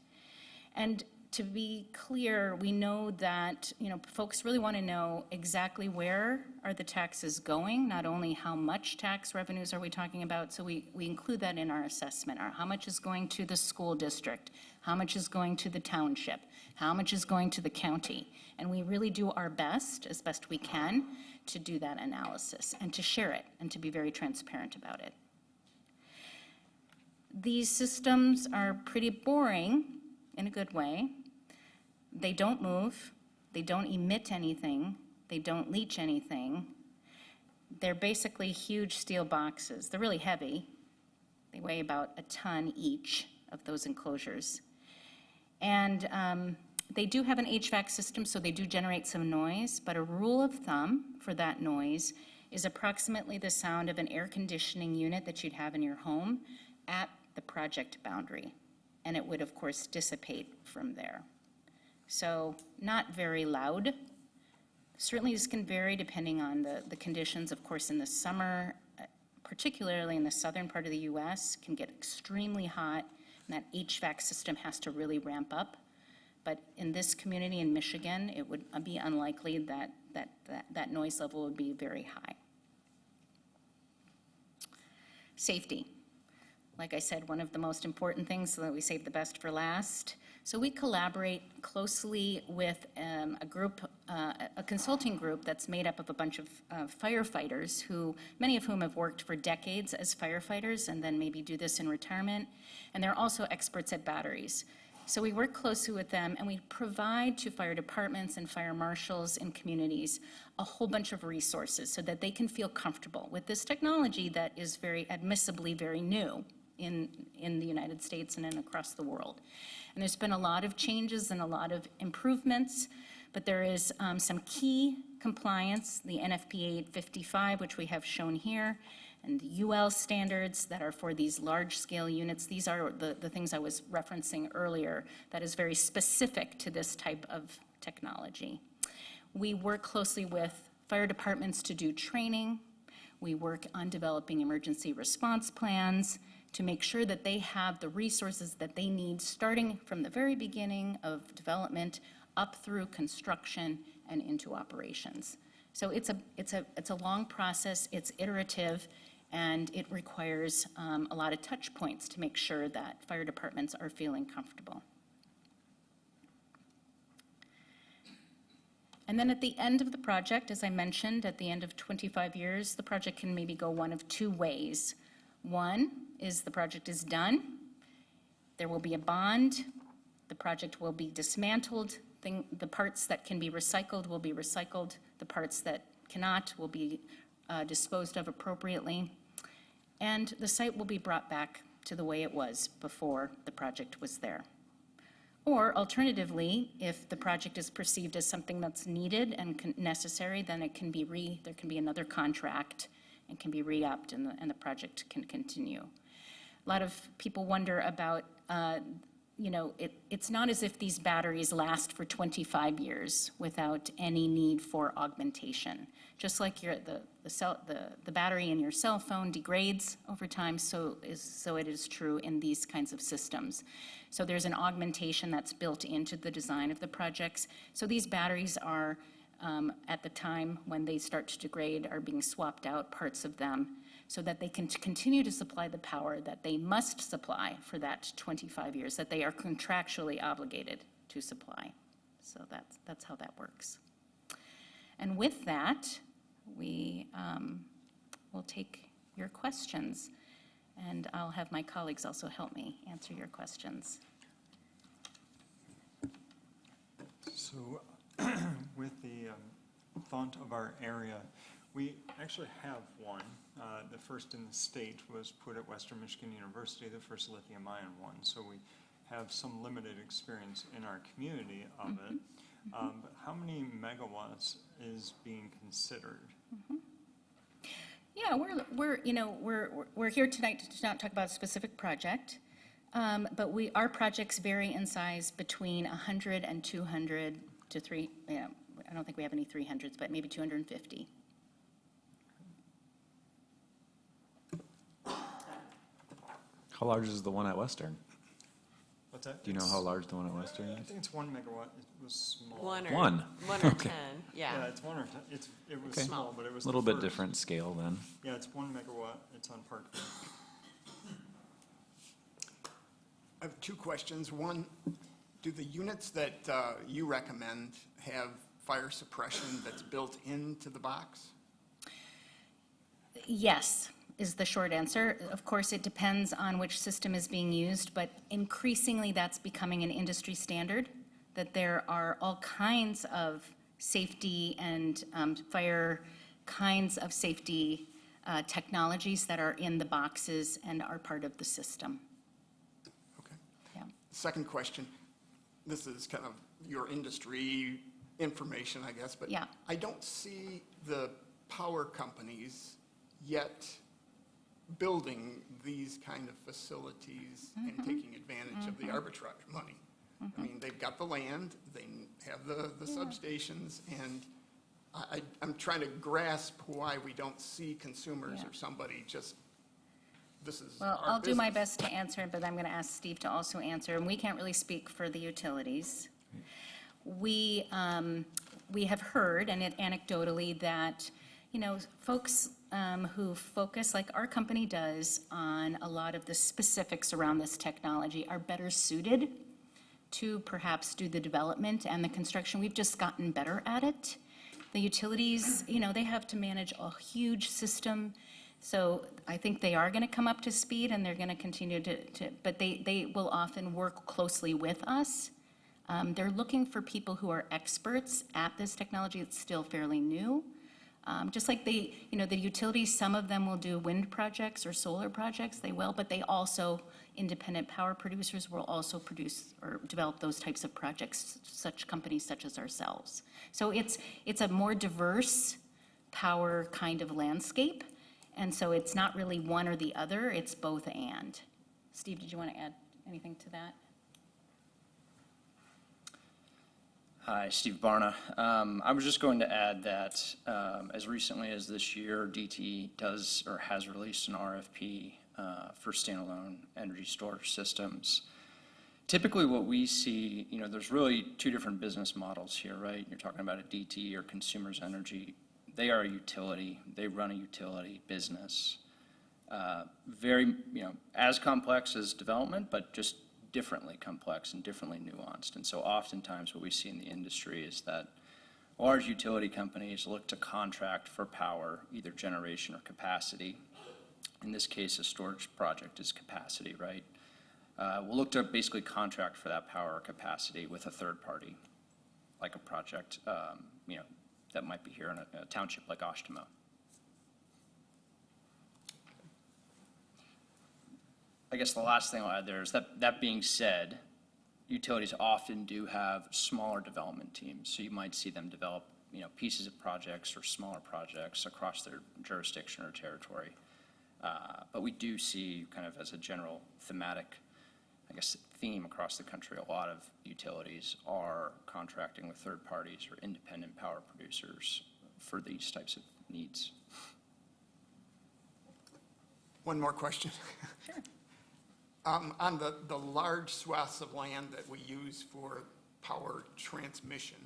And to be clear, we know that, folks really want to know exactly where are the taxes going, not only how much tax revenues are we talking about, so we include that in our assessment. How much is going to the school district? How much is going to the township? How much is going to the county? And we really do our best, as best we can, to do that analysis and to share it and to be very transparent about it. These systems are pretty boring in a good way. They don't move, they don't emit anything, they don't leach anything. They're basically huge steel boxes. They're really heavy. They weigh about a ton each of those enclosures. And they do have an HVAC system, so they do generate some noise, but a rule of thumb for that noise is approximately the sound of an air conditioning unit that you'd have in your home at the project boundary. And it would, of course, dissipate from there. So not very loud. Certainly this can vary depending on the conditions. Of course, in the summer, particularly in the southern part of the US, can get extremely hot, and that HVAC system has to really ramp up. But in this community in Michigan, it would be unlikely that noise level would be very high. Safety. Like I said, one of the most important things, so that we save the best for last. So we collaborate closely with a consulting group that's made up of a bunch of firefighters many of whom have worked for decades as firefighters and then maybe do this in retirement. And they're also experts at batteries. So we work closely with them and we provide to fire departments and fire marshals in communities a whole bunch of resources so that they can feel comfortable with this technology that is very admissibly very new in the United States and across the world. And there's been a lot of changes and a lot of improvements, but there is some key compliance, the NFPA 855, which we have shown here, and the UL standards that are for these large-scale units. These are the things I was referencing earlier that is very specific to this type of technology. We work closely with fire departments to do training. We work on developing emergency response plans to make sure that they have the resources that they need, starting from the very beginning of development up through construction and into operations. So it's a long process, it's iterative, and it requires a lot of touch points to make sure that fire departments are feeling comfortable. And then at the end of the project, as I mentioned, at the end of 25 years, the project can maybe go one of two ways. One is the project is done, there will be a bond, the project will be dismantled, the parts that can be recycled will be recycled, the parts that cannot will be disposed of appropriately, and the site will be brought back to the way it was before the project was there. Or alternatively, if the project is perceived as something that's needed and necessary, then there can be another contract and can be re-upped and the project can continue. A lot of people wonder about, it's not as if these batteries last for 25 years without any need for augmentation. Just like the battery in your cell phone degrades over time, so it is true in these kinds of systems. So there's an augmentation that's built into the design of the projects. So these batteries are, at the time when they start to degrade, are being swapped out, parts of them, so that they can continue to supply the power that they must supply for that 25 years, that they are contractually obligated to supply. So that's how that works. And with that, we will take your questions. And I'll have my colleagues also help me answer your questions. So with the font of our area, we actually have one. The first in the state was put at Western Michigan University, the first lithium-ion one. So we have some limited experience in our community of it. But how many megawatts is being considered? Yeah, we're here tonight to not talk about a specific project, but our projects vary in size between 100 and 200 to I don't think we have any 300s, but maybe 250. How large is the one at Western? What's that? Do you know how large the one at Western I is? think it's 1 megawatt. It was small. One or One. 1 or Okay. 10, Yeah, yeah. it's 1 or 10. It was Okay. small, but it was A little the bit first. different scale then. Yeah, it's 1 megawatt. It's on Parkview. I have two questions. One, do the units that you recommend have fire suppression that's built into the box? Yes, is the short answer. Of course, it depends on which system is being used, but increasingly that's becoming an industry standard, that there are all kinds of safety and fire kinds of safety technologies that are in the boxes and are part of the system. Okay. Yeah. Second question, this is kind of your industry information, I guess, but Yeah. I don't see the power companies yet building these kind of facilities and taking advantage of the arbitrage money. I mean, they've got the land, they have the substations, and I'm trying to grasp why we don't see consumers Yeah. or somebody just, this is Well, our I'll do my business. best to answer, but I'm going to ask Steve to also answer, and we can't really speak for the utilities. We have heard, and anecdotally, that, folks who focus, like our company does, on a lot of the specifics around this technology are better suited to perhaps do the development and the construction. We've just gotten better at it. The utilities, they have to manage a huge system. So I think they are going to come up to speed, and they're going to continue but they will often work closely with us. They're looking for people who are experts at this technology. It's still fairly new. Just like the utilities, some of them will do wind projects or solar projects, they will, but they also, independent power producers will also produce or develop those types of projects, such companies such as ourselves. So it's a more diverse power kind of landscape, and so it's not really one or the other, it's both and. Steve, did you want to add anything to that? Hi, Steve Barna. I was just going to add that as recently as this year, DTE does or has released an RFP for standalone energy storage systems. Typically what we see, there's really two different business models here, right? You're talking about a DTE or Consumers Energy. They are a utility. They run a utility business. Very, as complex as development, but just differently complex and differently nuanced. And so oftentimes what we see in the industry is that large utility companies look to contract for power, either generation or capacity. In this case, a storage project is capacity, right? We'll look to basically contract for that power or capacity with a third party, like a project, that might be here in a township like Oshtemo. I guess the last thing I'll add there is that being said, utilities often do have smaller development teams. So you might see them develop, pieces of projects or smaller projects across their jurisdiction or territory. But we do see kind of as a general thematic, theme across the country, a lot of utilities are contracting with third parties or independent power producers for these types of needs. One more question. Sure. On the large swaths of land that we use for power transmission,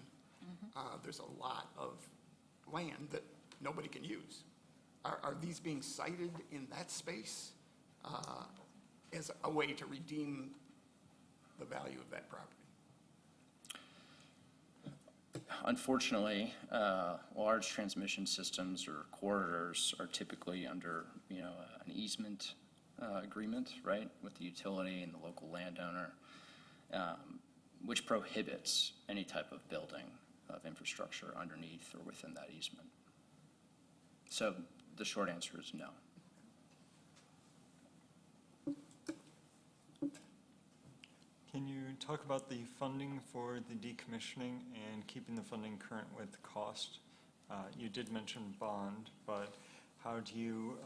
there's a lot of land that nobody can use. Are these being cited in that space as a way to redeem the value of that property? unfortunately, large transmission systems or corridors are typically under, an easement agreement, right, with the utility and the local landowner, which prohibits any type of building of infrastructure underneath or within that easement. So the short answer is no. Can you talk about the funding for the decommissioning and keeping the funding current with cost? You did mention bond, but how do you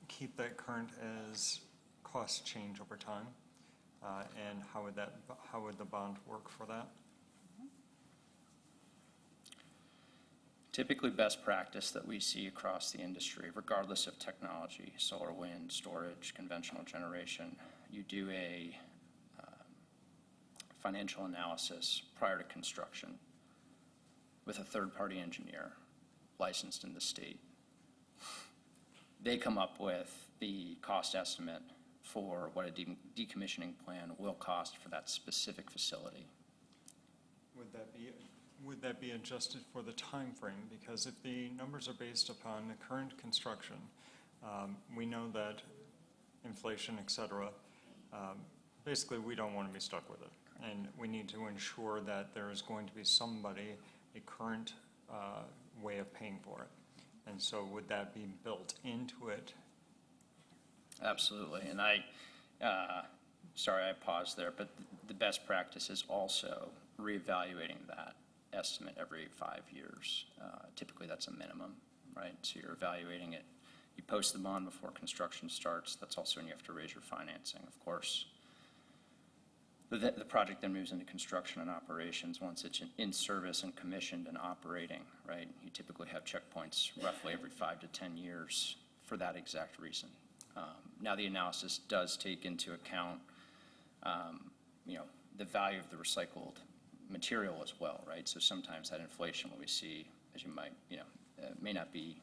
keep that current as costs change over time? And how would the bond work for that? Typically, best practice that we see across the industry, regardless of technology, solar, wind, storage, conventional generation, you do a financial analysis prior to construction with a third-party engineer licensed in the state. They come up with the cost estimate for what a decommissioning plan will cost for that specific facility. Would that be adjusted for the time frame? Because if the numbers are based upon the current construction, we know that inflation, et cetera, basically we don't want to be stuck with it. And we need to ensure that there is going to be somebody, a current way of paying for it. And so would that be built into it? Absolutely, and sorry, I paused there, but the best practice is also reevaluating that estimate every 5 years. Typically, that's a minimum, right? So you're evaluating it. You post the bond before construction starts. That's also when you have to raise your financing, of course. The project then moves into construction and operations once it's in service and commissioned and operating, right? You typically have checkpoints roughly every 5 to 10 years for that exact reason. Now, the analysis does take into account, the value of the recycled material as well, right? So sometimes that inflation, what we see, as you might, may not be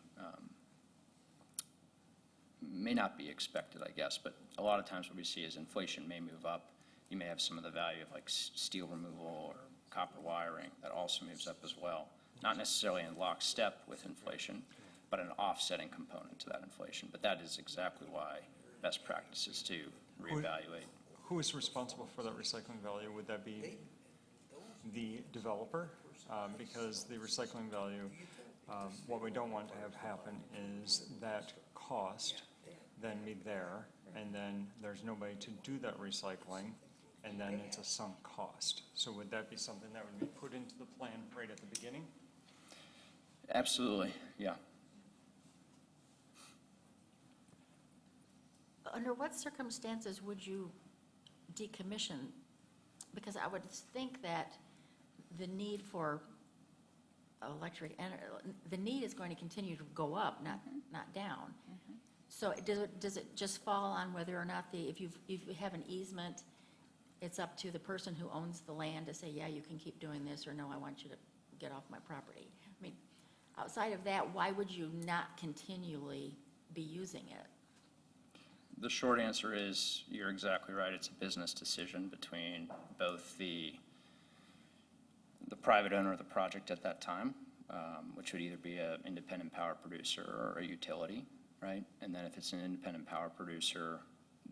expected, I guess, but a lot of times what we see is inflation may move up. You may have some of the value of like steel removal or copper wiring that also moves up as well. Not necessarily in lockstep with inflation, but an offsetting component to that inflation. But that is exactly why best practice is to reevaluate. Who is responsible for that recycling value? Would that be the developer? Because the recycling value, what we don't want to have happen is that cost then be there, and then there's nobody to do that recycling, and then it's a sunk cost. So would that be something that would be put into the plan right at the beginning? Absolutely, yeah. Under what circumstances would you decommission? Because I would think that the need for the need is going to continue to go up, not down. So does it just fall on whether or not if you have an easement, it's up to the person who owns the land to say, yeah, you can keep doing this, or no, I want you to get off my property? I mean, outside of that, why would you not continually be using it? The short answer is you're exactly right. It's a business decision between both the private owner of the project at that time, which would either be an independent power producer or a utility, right? And then if it's an independent power producer,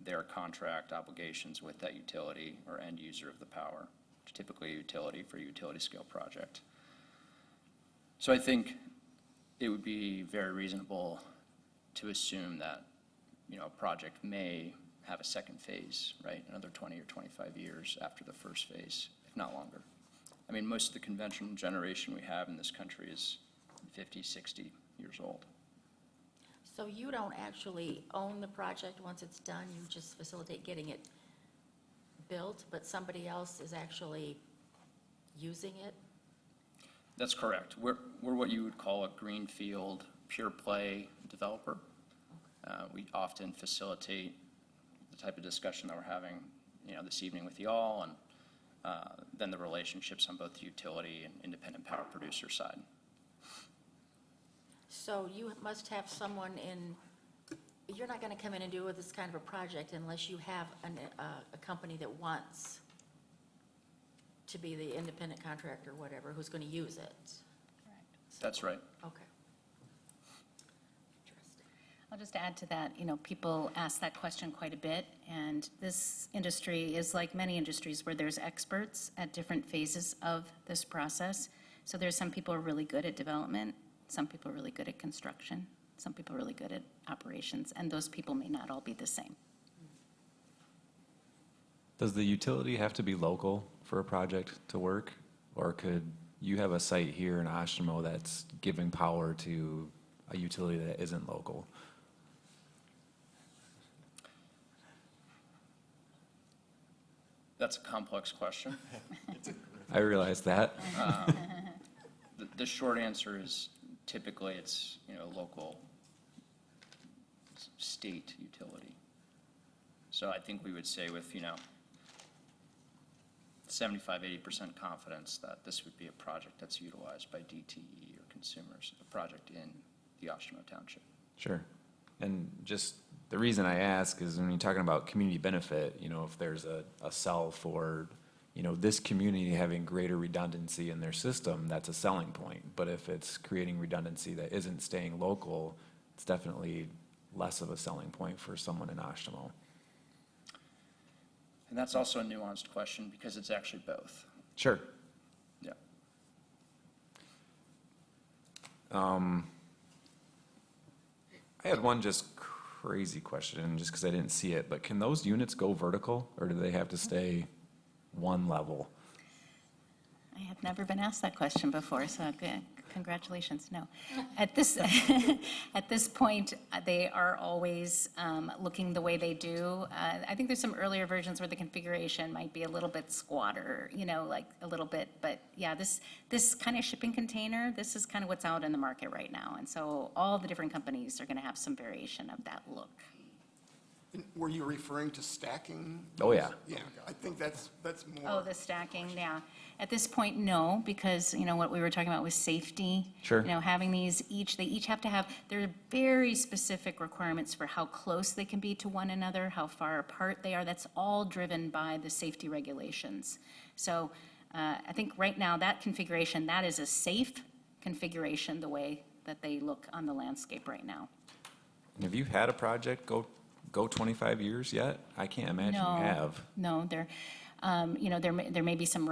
their contract obligations with that utility or end user of the power, typically a utility for a utility scale project. So I think it would be very reasonable to assume that, a project may have a second phase, right? Another 20 or 25 years after the first phase, if not longer. I mean, most of the conventional generation we have in this country is 50, 60 years old. So you don't actually own the project once it's done, you just facilitate getting it built, but somebody else is actually using it? That's correct. We're what you would call a greenfield pure play developer. We often facilitate the type of discussion that we're having, this evening with y'all, and then the relationships on both the utility and independent power producer side. So you must have someone you're not going to come in and do this kind of a project unless you have a company that wants to be the independent contractor, whatever, who's going to use it. That's right. Okay. Interesting. I'll just add to that, people ask that question quite a bit, and this industry is like many industries where there's experts at different phases of this process. So there's some people who are really good at development, some people are really good at construction, some people are really good at operations, and those people may not all be the same. Does the utility have to be local for a project to work? Or could you have a site here in Oshtemo that's giving power to a utility that isn't local? That's a complex question. I realize that. The short answer is typically it's, local state utility. So I think we would say with, 75-80% confidence that this would be a project that's utilized by DTE or consumers, a project in the Oshtemo Township. Sure. And just the reason I ask is when you're talking about community benefit, if there's a sell for, this community having greater redundancy in their system, that's a selling point. But if it's creating redundancy that isn't staying local, it's definitely less of a selling point for someone in Oshtemo. And that's also a nuanced question because it's actually both. Sure. Yeah. I had one just crazy question, just because I didn't see it, but can those units go vertical, or do they have to stay one level? I have never been asked that question before, so good. Congratulations, no. At this, at this point, they are always looking the way they do. I think there's some earlier versions where the configuration might be a little bit squatter, like a little bit, but yeah, this kind of shipping container, this is kind of what's out in the market right now. And so all the different companies are gonna have some variation of that look. And were you referring to stacking? Oh, yeah. Yeah, I think that's more. Oh, the stacking, yeah. At this point, no, because, what we were talking about was safety. Sure. Having these they each have to have, there are very specific requirements for how close they can be to one another, how far apart they are. That's all driven by the safety regulations. So I think right now, that configuration, that is a safe configuration, the way that they look on the landscape right now. And have you had a project go 25 years yet? I can't imagine you have. No, there may be some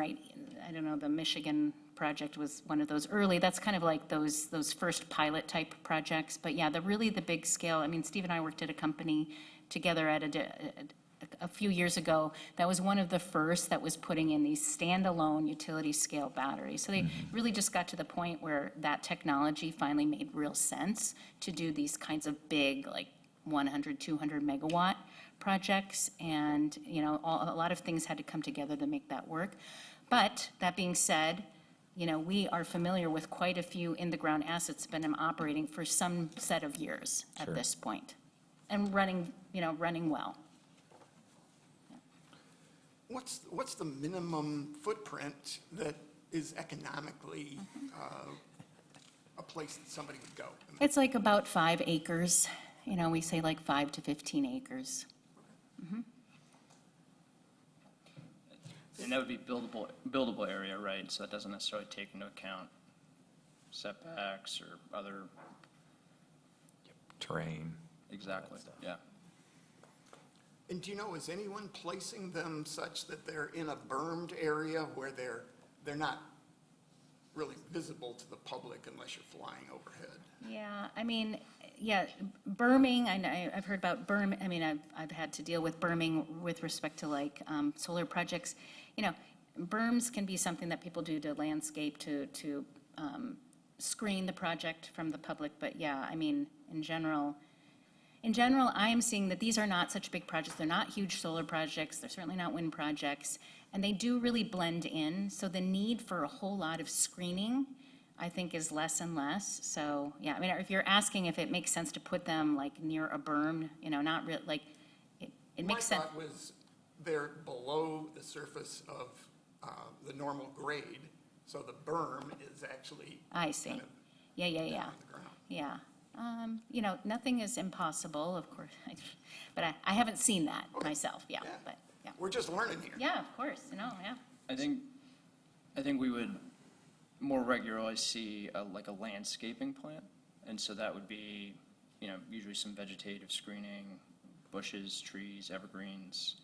I don't know, the Michigan project was one of those early, that's kind of like those first pilot type projects. But yeah, the big scale, Steve and I worked at a company together at a few years ago. That was one of the first that was putting in these standalone utility scale batteries. So they really just got to the point where that technology finally made real sense to do these kinds of big, like 100, 200 megawatt projects. And, a lot of things had to come together to make that work. But that being said, we are familiar with quite a few in-the-ground assets that have been operating for some set of years Sure. at this point, and running well. What's the minimum footprint that is economically a place that somebody would go? It's like about 5 acres. We say like 5 to 15 acres. And that would be buildable area, right? So that doesn't necessarily take into account setbacks or other, Terrain. exactly, yeah. And do you know, is anyone placing them such that they're in a bermed area where they're not really visible to the public unless you're flying overhead? Yeah, berming, I've heard about I've had to deal with berming with respect to like solar projects. Berms can be something that people do to landscape, to screen the project from the public, but yeah, in general, I'm seeing that these are not such big projects. They're not huge solar projects. They're certainly not wind projects. And they do really blend in. So the need for a whole lot of screening, I think, is less and less. So, yeah, if you're asking if it makes sense to put them like near a berm, not really, like, it makes sense. My thought was they're below the surface of the normal grade, so the berm is actually. I see. kind of Yeah. down on the ground. Yeah. Nothing is impossible, of course, but I haven't seen that Okay. myself, yeah, Yeah. but, yeah. We're just learning here. Yeah, of course, yeah. I think I think we would more regularly see like a landscaping plan. And so that would be, usually some vegetative screening, bushes, trees, evergreens.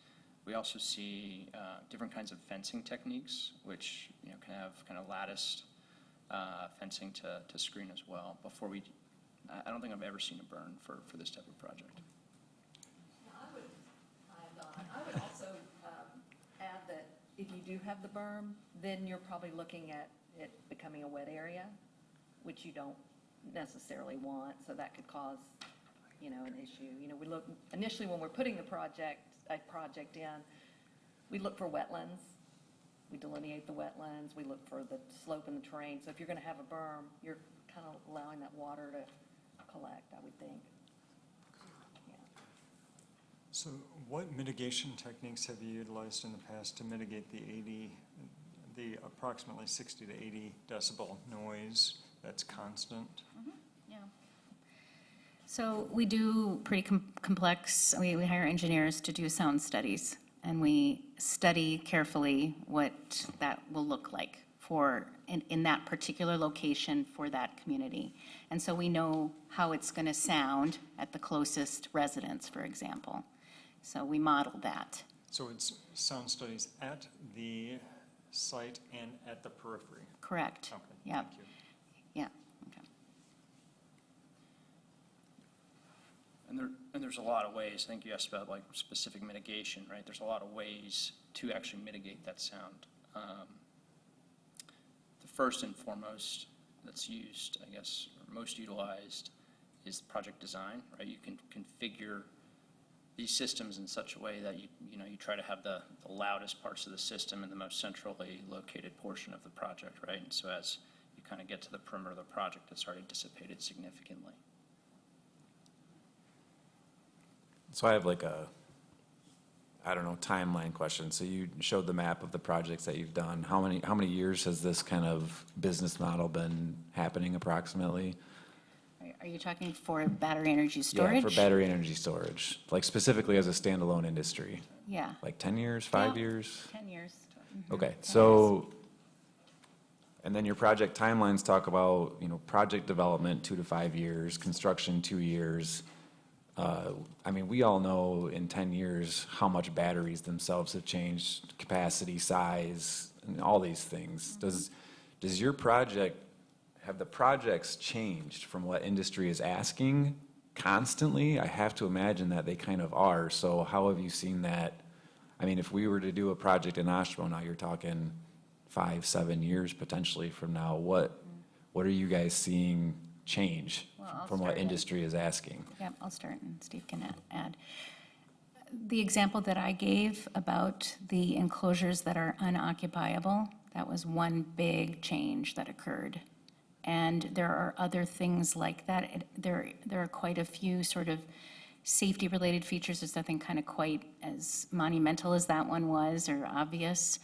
We also see different kinds of fencing techniques, which, can have kind of latticed fencing to screen as well. I don't think I've ever seen a burn for this type of project. I would also add that if you do have the berm, then you're probably looking at it becoming a wet area, which you don't necessarily want, so that could cause, an issue. We look, initially when we're putting a project in, we look for wetlands. We delineate the wetlands, we look for the slope in the terrain. So if you're gonna have a berm, you're kind of allowing that water to collect, I would think. Yeah. So what mitigation techniques have you utilized in the past to mitigate the approximately 60 to 80 decibel noise that's constant? Yeah. So we do pretty complex, we hire engineers to do sound studies, and we study carefully what that will look like in that particular location for that community. And so we know how it's going to sound at the closest residence, for example. So we model that. So it's sound studies at the site and at the periphery? Correct. Okay, Yep. thank you. Yeah. Okay. And there's a lot of ways. I think you asked about like specific mitigation, right? There's a lot of ways to actually mitigate that sound. The first and foremost that's used, I guess, or most utilized is project design, right? You can configure these systems in such a way that you try to have the loudest parts of the system in the most centrally located portion of the project, right? And so as you kind of get to the perimeter of the project, it's already dissipated significantly. So I have like timeline question. So you showed the map of the projects that you've done. How many years has this kind of business model been happening approximately? Are you talking for battery energy storage? Yeah, for battery energy storage, like specifically as a standalone industry. Yeah. Like 10 years, 5 Yeah. years? 10 years. Okay, so, and then your project timelines talk about, project development 2 to 5 years, construction 2 years. We all know in 10 years how much batteries themselves have changed, capacity, size, and all these things. Does your project, have the projects changed from what industry is asking constantly? I have to imagine that they kind of are. So how have you seen that? If we were to do a project in Oshtemo now, you're talking 5, 7 years potentially from now. What are you guys seeing change Well, I'll from what start it. industry is asking? Yep, I'll start and Steve can add. The example that I gave about the enclosures that are unoccupiable, that was one big change that occurred. And there are other things like that. There are quite a few sort of safety-related features. There's nothing kind of quite as monumental as that one was or obvious.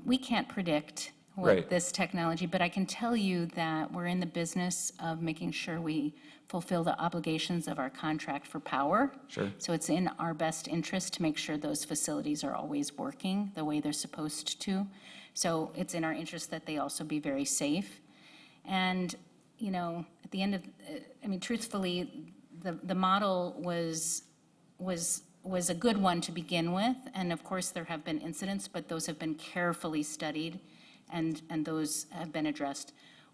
We can't predict what Right. this technology, but I can tell you that we're in the business of making sure we fulfill the obligations of our contract for power. Sure. So it's in our best interest to make sure those facilities are always working the way they're supposed to. So it's in our interest that they also be very safe. And, at the end of, truthfully, the model was a good one to begin with. And of course, there have been incidents, but those have been carefully studied and those have been addressed.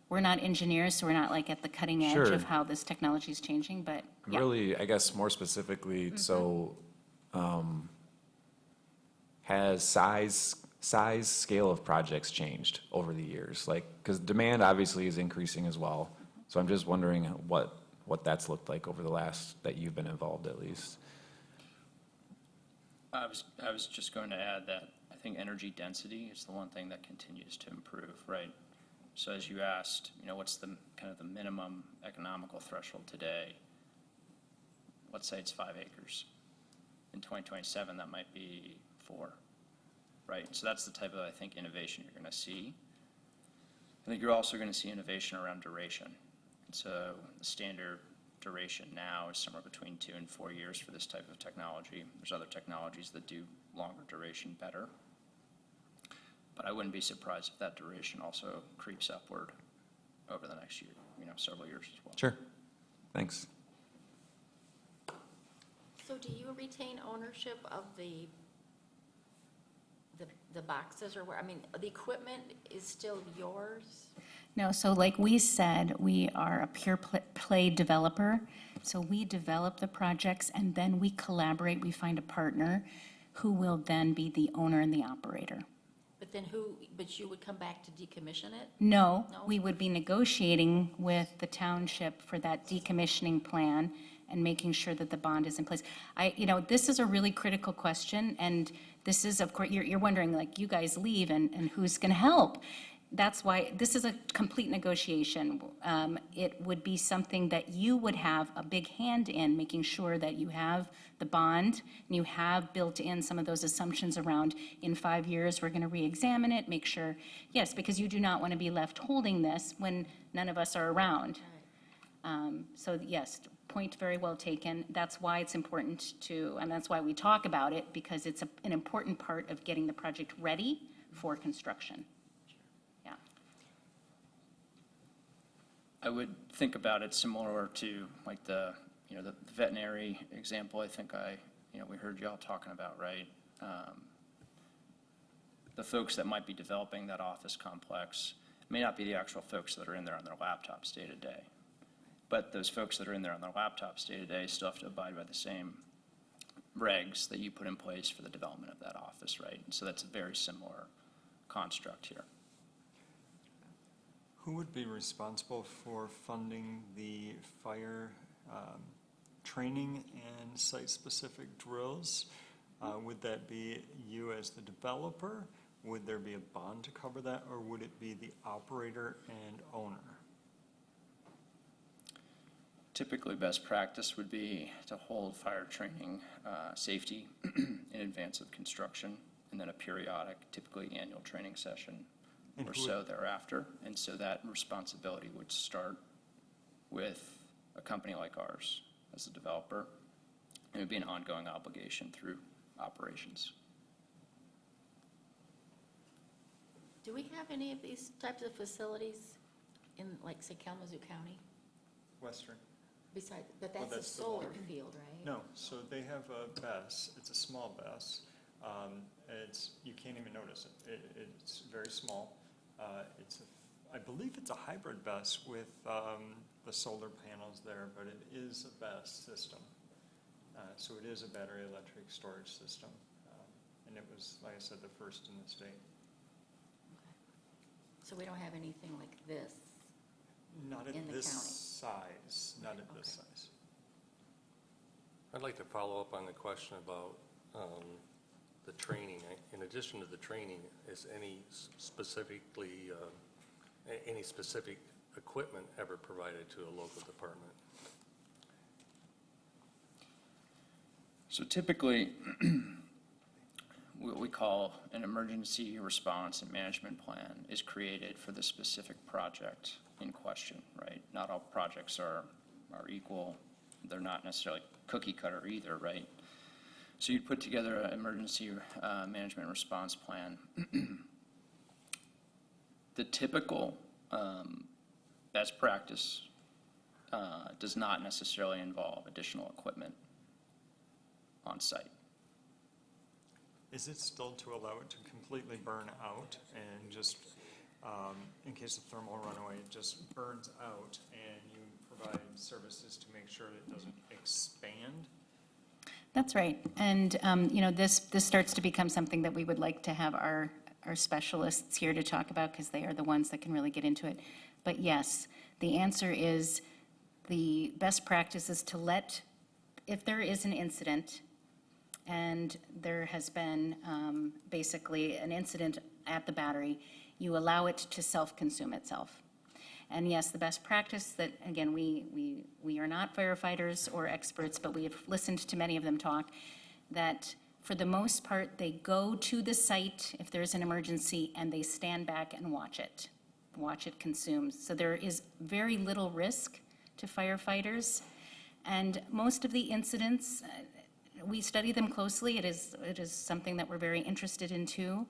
We're not engineers, so we're not like at the cutting edge Sure. of how this technology is changing, but yeah. Really, I guess more specifically, so, has size, scale of projects changed over the years? Like, because demand obviously is increasing as well. So I'm just wondering what that's looked like over the last, that you've been involved at least. I was just going to add that I think energy density is the one thing that continues to improve, right? So as you asked, what's the kind of the minimum economical threshold today? Let's say it's 5 acres. In 2027, that might be 4, right? So that's the type of, I think, innovation you're going to see. I think you're also going to see innovation around duration. And so the standard duration now is somewhere between 2 and 4 years for this type of technology. There's other technologies that do longer duration better. But I wouldn't be surprised if that duration also creeps upward over the next year, several years as well. Sure. Thanks. So do you retain ownership of the boxes or where, I mean, the equipment is still yours? No, so like we said, we are a pure play developer. So we develop the projects and then we collaborate, we find a partner who will then be the owner and the operator. But then but you would come back to decommission it? No, No? we would be negotiating with the township for that decommissioning plan and making sure that the bond is in place. This is a really critical question, and this is, of course, you're wondering, like, you guys leave and who's gonna help? That's why this is a complete negotiation. It would be something that you would have a big hand in, making sure that you have the bond, and you have built in some of those assumptions around, in 5 years, we're gonna reexamine it, make sure, yes, because you do not wanna be left holding this when none of us are around. So yes, point very well taken. That's why it's important and that's why we talk about it, because it's an important part of getting the project ready for construction. Yeah. I would think about it similar to like the veterinary example I think we heard y'all talking about, right? The folks that might be developing that office complex may not be the actual folks that are in there on their laptops day to day. But those folks that are in there on their laptops day to day still have to abide by the same regs that you put in place for the development of that office, right? And so that's a very similar construct here. Who would be responsible for funding the fire training and site-specific drills? Would that be you as the developer? Would there be a bond to cover that, or would it be the operator and owner? Typically, best practice would be to hold fire training, safety in advance of construction, and then a periodic, typically annual training session And or who so would- thereafter. And so that responsibility would start with a company like ours as a developer. It would be an ongoing obligation through operations. Do we have any of these types of facilities in, like, say, Kalamazoo County? Western. Besides, but Well, that's a that's the solar one. field, right? No, so they have a BESS, it's a small BESS. You can't even notice it. It's very small. I believe it's a hybrid BESS with the solar panels there, but it is a BESS system. So it is a battery electric storage system. And it was, like I said, the first in the state. So we don't have anything like this? Not In at the this county. size, not at this Okay. size. I'd like to follow up on the question about the training. In addition to the training, is any specific equipment ever provided to a local department? So typically, what we call an emergency response and management plan is created for the specific project in question, right? Not all projects are equal. They're not necessarily cookie cutter either, right? So you'd put together an emergency management response plan. The typical best practice does not necessarily involve additional equipment on site. Is it still to allow it to completely burn out and just, in case of thermal runaway, it just burns out and you provide services to make sure it doesn't expand? That's right. And, this starts to become something that we would like to have our specialists here to talk about, because they are the ones that can really get into it. But yes, the answer is the best practice is to if there is an incident, and there has been basically an incident at the battery, you allow it to self-consume itself. And yes, the best practice that, again, we are not firefighters or experts, but we have listened to many of them talk, that for the most part, they go to the site if there's an emergency and they stand back and watch it consume. So there is very little risk to firefighters. And most of the incidents, we study them closely. It is something that we're very interested in too.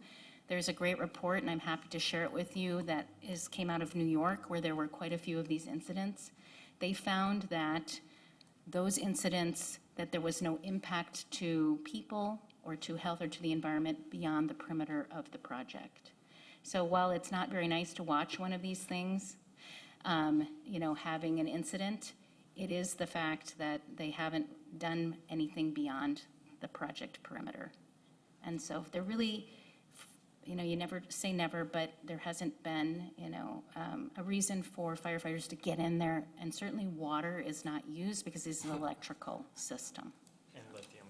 There's a great report, and I'm happy to share it with you, that came out of New York, where there were quite a few of these incidents. They found that those incidents, that there was no impact to people or to health or to the environment beyond the perimeter of the project. So while it's not very nice to watch one of these things, having an incident, it is the fact that they haven't done anything beyond the project perimeter. And so they're really, you never say never, but there hasn't been, a reason for firefighters to get in there. And certainly water is not used because it's an electrical system. And lithium.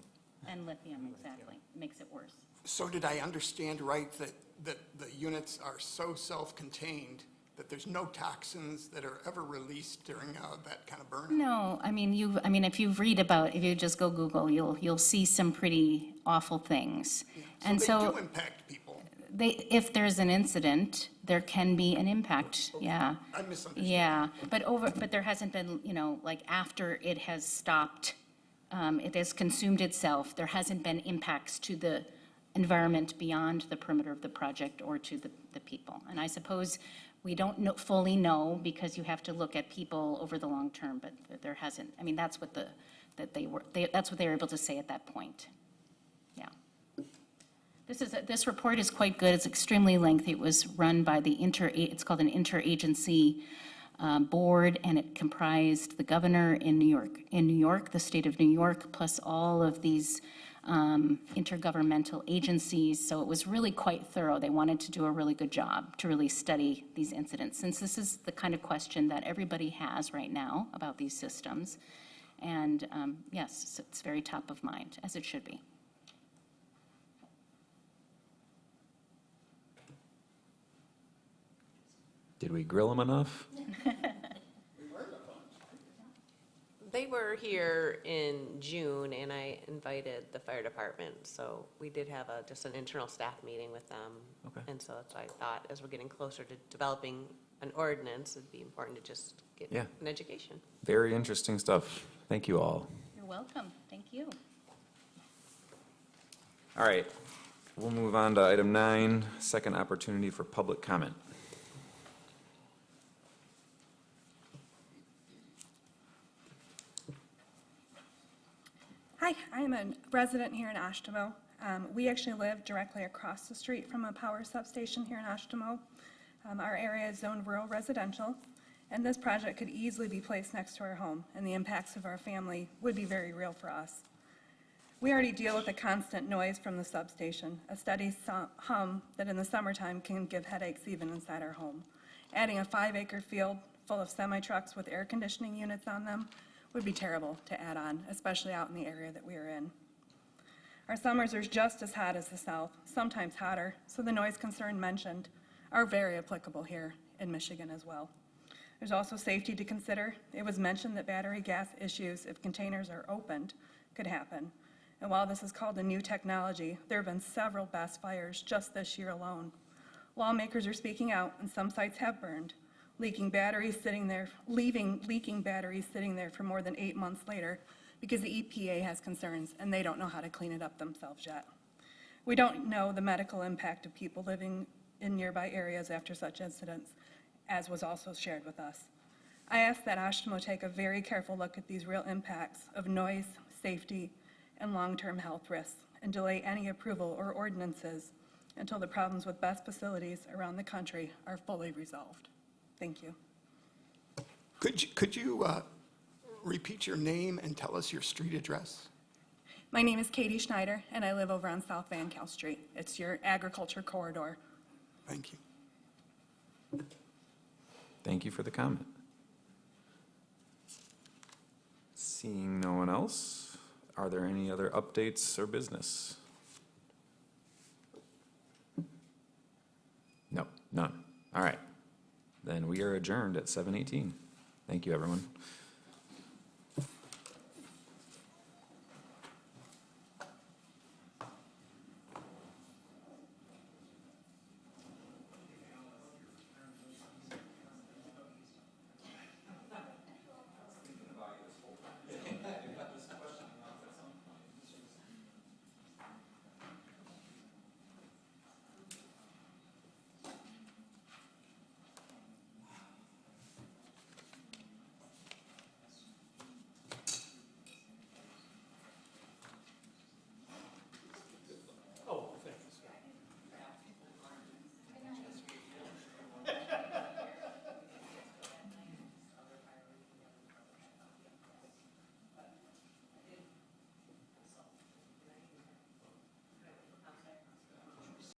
And lithium, exactly, makes it worse. So did I understand right that the units are so self-contained that there's no toxins that are ever released during that kind of burn? No, if you just go Google, you'll see some pretty awful things. And So they do impact people. if there's an incident, there can be an impact, yeah. I misunderstood. Yeah, but there hasn't been, like after it has stopped, it has consumed itself, there hasn't been impacts to the environment beyond the perimeter of the project or to the people. And I suppose we don't fully know because you have to look at people over the long term, but there hasn't, that's what that's what they were able to say at that point. Yeah. This report is quite good. It's extremely lengthy. It was run by it's called an interagency board, and it comprised the governor in New York, the state of New York, plus all of these intergovernmental agencies. So it was really quite thorough. They wanted to do a really good job to really study these incidents, since this is the kind of question that everybody has right now about these systems. And yes, it's very top of mind, as it should be. Did we grill them enough? They were here in June, and I invited the fire department, so we did have just an internal staff meeting with them. Okay. And so that's why I thought, as we're getting closer to developing an ordinance, it'd be important to just get Yeah. an education. Very interesting stuff. Thank you all. You're welcome. Thank you. All right, we'll move on to item 9, second opportunity for public comment. Hi, I'm a resident here in Oshtemo. We actually live directly across the street from a power substation here in Oshtemo. Our area is zoned rural residential, and this project could easily be placed next to our home, and the impacts of our family would be very real for us. We already deal with the constant noise from the substation, a steady hum that in the summertime can give headaches even inside our home. Adding a 5-acre field full of semi-trucks with air conditioning units on them would be terrible to add on, especially out in the area that we are in. Our summers are just as hot as the south, sometimes hotter, so the noise concern mentioned are very applicable here in Michigan as well. There's also safety to consider. It was mentioned that battery gas issues, if containers are opened, could happen. And while this is called a new technology, there have been several BAS fires just this year alone. Lawmakers are speaking out, and some sites have burned, leaving batteries sitting there for more than 8 months later because the EPA has concerns and they don't know how to clean it up themselves yet. We don't know the medical impact of people living in nearby areas after such incidents, as was also shared with us. I ask that Oshtemo take a very careful look at these real impacts of noise, safety, and long-term health risks, and delay any approval or ordinances until the problems with BAS facilities around the country are fully resolved. Thank you. Could you repeat your name and tell us your street address? My name is Katie Schneider, and I live over on South Van Cal Street. It's your agriculture corridor. Thank you. Thank you for the comment. Seeing no one else, are there any other updates or business? No, none. All right. Then we are adjourned at 7:18. Thank you, everyone.